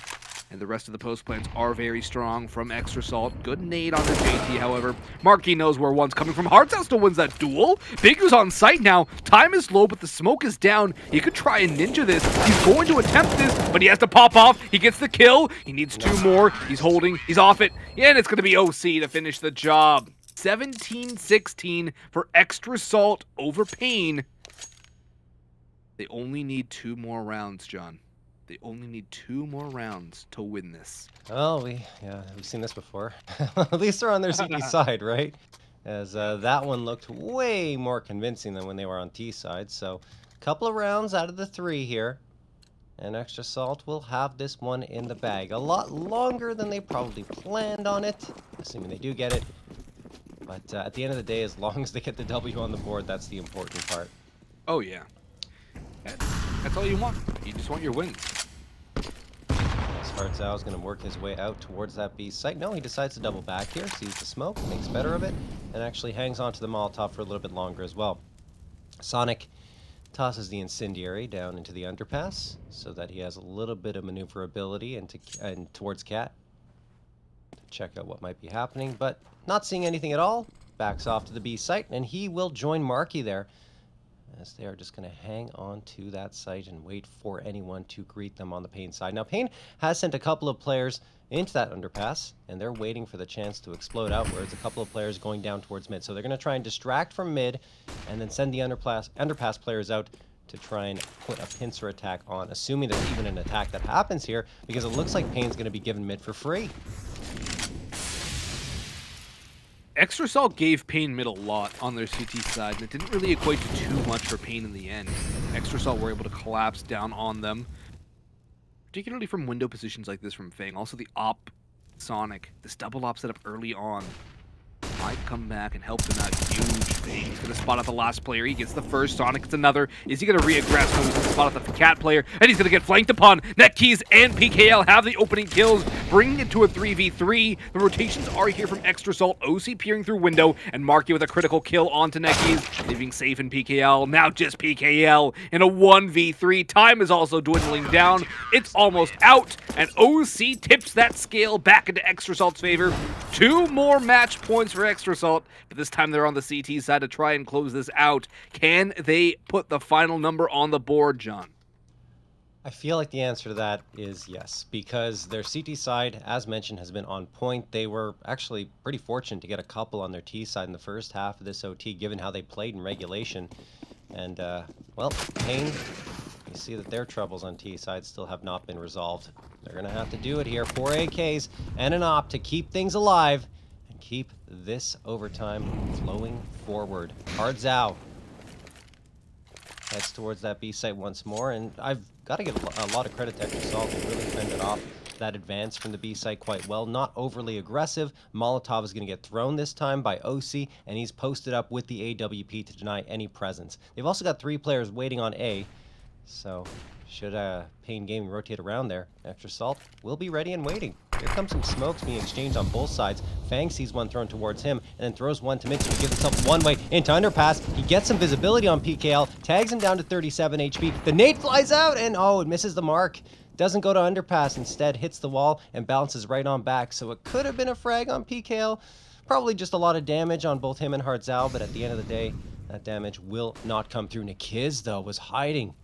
And the rest of the post plans are very strong from Extra Salt. Good nade on the JT, however. Marky knows where one's coming from. Hardstyle still wins that duel. Bigu's on site now. Time is low, but the smoke is down. He could try and ninja this. He's going to attempt this, but he has to pop off. He gets the kill. He needs 2 more. He's holding. He's off it. And it's going to be OC to finish the job. 17-16 for Extra Salt over paiN. They only need 2 more rounds, John. They only need 2 more rounds to win this. Oh, we've seen this before. At least they're on their CT side, right? As that one looked way more convincing than when they were on T side. So, a couple of rounds out of the 3 here. And Extra Salt will have this one in the bag. A lot longer than they probably planned on it, assuming they do get it. But at the end of the day, as long as they get the W on the board, that's the important part. Oh, yeah. That's all you want. You just want your wins. Hardstyle is going to work his way out towards that B site. No, he decides to double back here, sees the smoke, makes better of it, and actually hangs on to the Molotov for a little bit longer as well. Sonic tosses the Incendiary down into the underpass so that he has a little bit of maneuverability and towards Cat to check out what might be happening, but not seeing anything at all, backs off to the B site, and he will join Marky there, as they are just going to hang on to that site and wait for anyone to greet them on the paiN side. Now, paiN has sent a couple of players into that underpass, and they're waiting for the chance to explode outwards. A couple of players going down towards mid. So they're going to try and distract from mid, and then send the underpass players out to try and put a pincer attack on, assuming there's even an attack that happens here, because it looks like paiN's going to be given mid for free. Extra Salt gave paiN mid a lot on their CT side, and it didn't really equate to too much for paiN in the end. Extra Salt were able to collapse down on them, particularly from window positions like this from Fang. Also the op Sonic, this double op setup early on, might come back and help them out huge. He's going to spot out the last player. He gets the first. Sonic gets another. Is he going to re-aggress? No, he's going to spot out the Cat player, and he's going to get flanked upon. Netkeys and PKL have the opening kills, bringing it to a 3v3. The rotations are here from Extra Salt. OC peering through window, and Marky with a critical kill onto Netkeys, leaving safe in PKL. Now just PKL in a 1v3. Time is also dwindling down. It's almost out, and OC tips that scale back into Extra Salt's favor. 2 more match points for Extra Salt, but this time they're on the CT side to try and close this out. Can they put the final number on the board, John? I feel like the answer to that is yes, because their CT side, as mentioned, has been on point. They were actually pretty fortunate to get a couple on their T side in the first half of this OT, given how they played in regulation. And, well, paiN, you see that their troubles on T side still have not been resolved. They're going to have to do it here. 4 AKs and an op to keep things alive and keep this overtime flowing forward. Hardzao heads towards that B site once more, and I've got to give a lot of credit to Extra Salt. They really fended off that advance from the B site quite well. Not overly aggressive. Molotov is going to get thrown this time by OC, and he's posted up with the AWP to deny any presence. They've also got 3 players waiting on A, so should paiN Gaming rotate around there, Extra Salt will be ready and waiting. Here comes some smokes being exchanged on both sides. Fang sees one thrown towards him, and then throws one to mid, so he gives himself one way into underpass. He gets some visibility on PKL, tags him down to 37 HP. The nade flies out, and oh, it misses the mark. Doesn't go to underpass, instead hits the wall and bounces right on back. So it could have been a frag on PKL. Probably just a lot of damage on both him and Hardzao, but at the end of the day, that damage will not come through. Nikiz, though, was hiding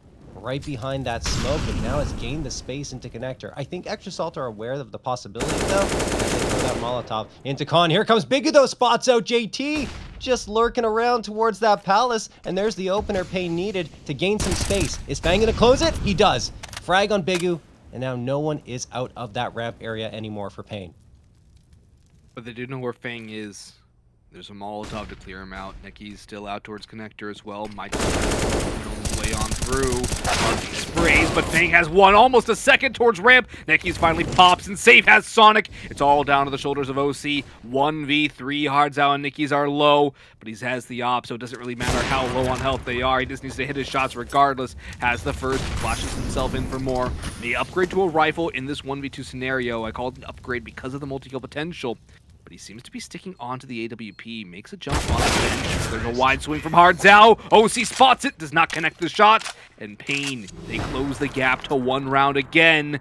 right behind that smoke, and now has gained the space into connector. I think Extra Salt are aware of the possibility, though, as they throw that Molotov into Con. Here comes Bigu, though, spots out JT, just lurking around towards that palace, and there's the opener paiN needed to gain some space. Is Fang gonna close it? He does. Frag on Bigu, and now no one is out of that ramp area anymore for paiN. But they do know where Fang is. There's a Molotov to clear him out. Nicky's still out towards connector as well. Might his way on through. Marky sprays, but Fang has one, almost a second towards ramp. Nicky's finally pops, and Safe has Sonic. It's all down to the shoulders of OC. 1v3. Hardzao and Nicky's are low, but he has the op, so it doesn't really matter how low on health they are. He just needs to hit his shots regardless. Has the first, flashes himself in for more. May upgrade to a rifle in this 1v2 scenario. I call it an upgrade because of the multi-kill potential, but he seems to be sticking onto the AWP. Makes a jump on the bench. There's a wide swing from Hardzao. OC spots it, does not connect the shot. And paiN, they close the gap to 1 round again.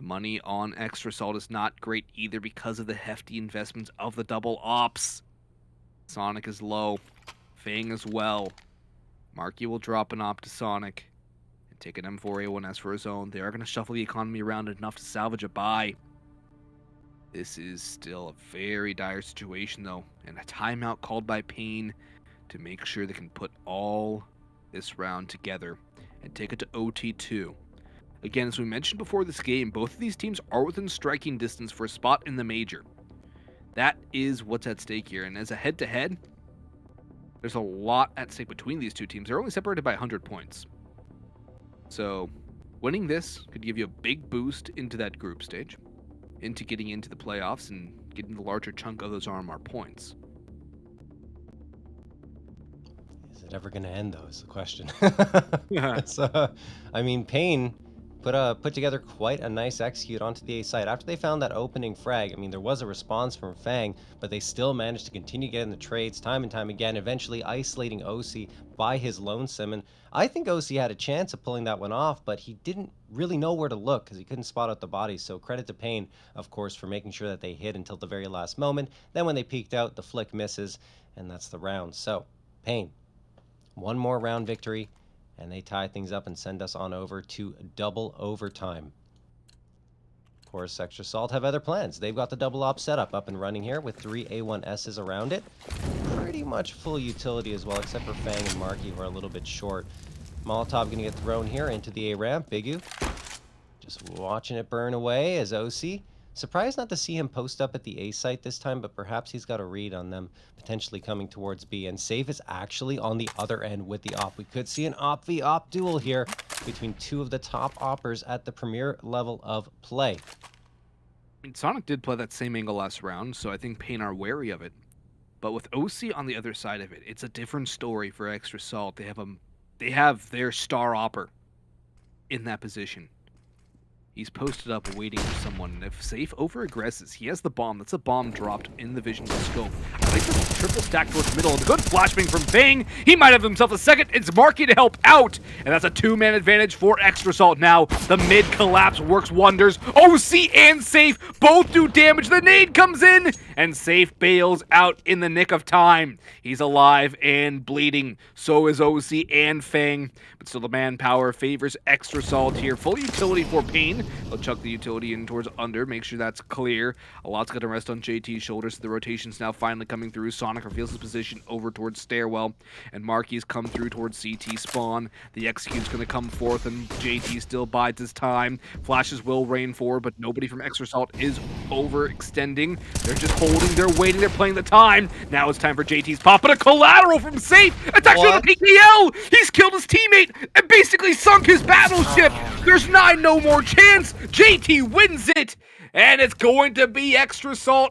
The money on Extra Salt is not great either because of the hefty investments of the double ops. Sonic is low. faiN as well. Marky will drop an op to Sonic and take an M4A1S for his own. They are going to shuffle the economy around enough to salvage a buy. This is still a very dire situation, though, and a timeout called by paiN to make sure they can put all this round together and take it to OT2. Again, as we mentioned before this game, both of these teams are within striking distance for a spot in the major. That is what's at stake here, and as a head-to-head, there's a lot at stake between these two teams. They're only separated by 100 points. So, winning this could give you a big boost into that group stage, into getting into the playoffs and getting the larger chunk of those RMR points. Is it ever going to end, though, is the question. So, I mean, paiN put together quite a nice execute onto the A side. After they found that opening frag, I mean, there was a response from faiN, but they still managed to continue getting the trades time and time again, eventually isolating OC by his lonesome. And I think OC had a chance of pulling that one off, but he didn't really know where to look because he couldn't spot out the bodies. So credit to paiN, of course, for making sure that they hit until the very last moment. Then when they peeked out, the flick misses, and that's the round. So, paiN, one more round victory, and they tie things up and send us on over to double overtime. Of course, Extra Salt have other plans. They've got the double op setup up and running here with 3 A1Ss around it. Pretty much full utility as well, except for faiN and Marky, who are a little bit short. Molotov going to get thrown here into the A ramp. Bigu just watching it burn away as OC. Surprised not to see him post up at the A site this time, but perhaps he's got a read on them potentially coming towards B. And Safe is actually on the other end with the op. We could see an op v op duel here between two of the top oppers at the premier level of play. I mean, Sonic did play that same angle last round, so I think paiN are wary of it. But with OC on the other side of it, it's a different story for Extra Salt. They have their star opper in that position. He's posted up waiting for someone, and if Safe over-aggresses, he has the bomb. That's a bomb dropped in the vision scope. I like this triple stack towards the middle. The good flashbang from faiN. He might have himself a second. It's Marky to help out, and that's a two-man advantage for Extra Salt. Now, the mid collapse works wonders. OC and Safe both do damage. The nade comes in, and Safe bails out in the nick of time. He's alive and bleeding. So is OC and faiN, but still the manpower favors Extra Salt here. Full utility for paiN. They'll chuck the utility in towards under, make sure that's clear. A lot's going to rest on JT's shoulders. The rotation's now finally coming through. Sonic reveals his position over towards Stairwell, and Marky's come through towards CT spawn. The execute's going to come forth, and JT still bides his time. Flashes will rain forward, but nobody from Extra Salt is overextending. They're just holding, they're waiting, they're playing the time. Now it's time for JT's pop, but a collateral from Safe. It's actually on the PKL. He's killed his teammate and basically sunk his battleship. There's no more chance. JT wins it, and it's going to be Extra Salt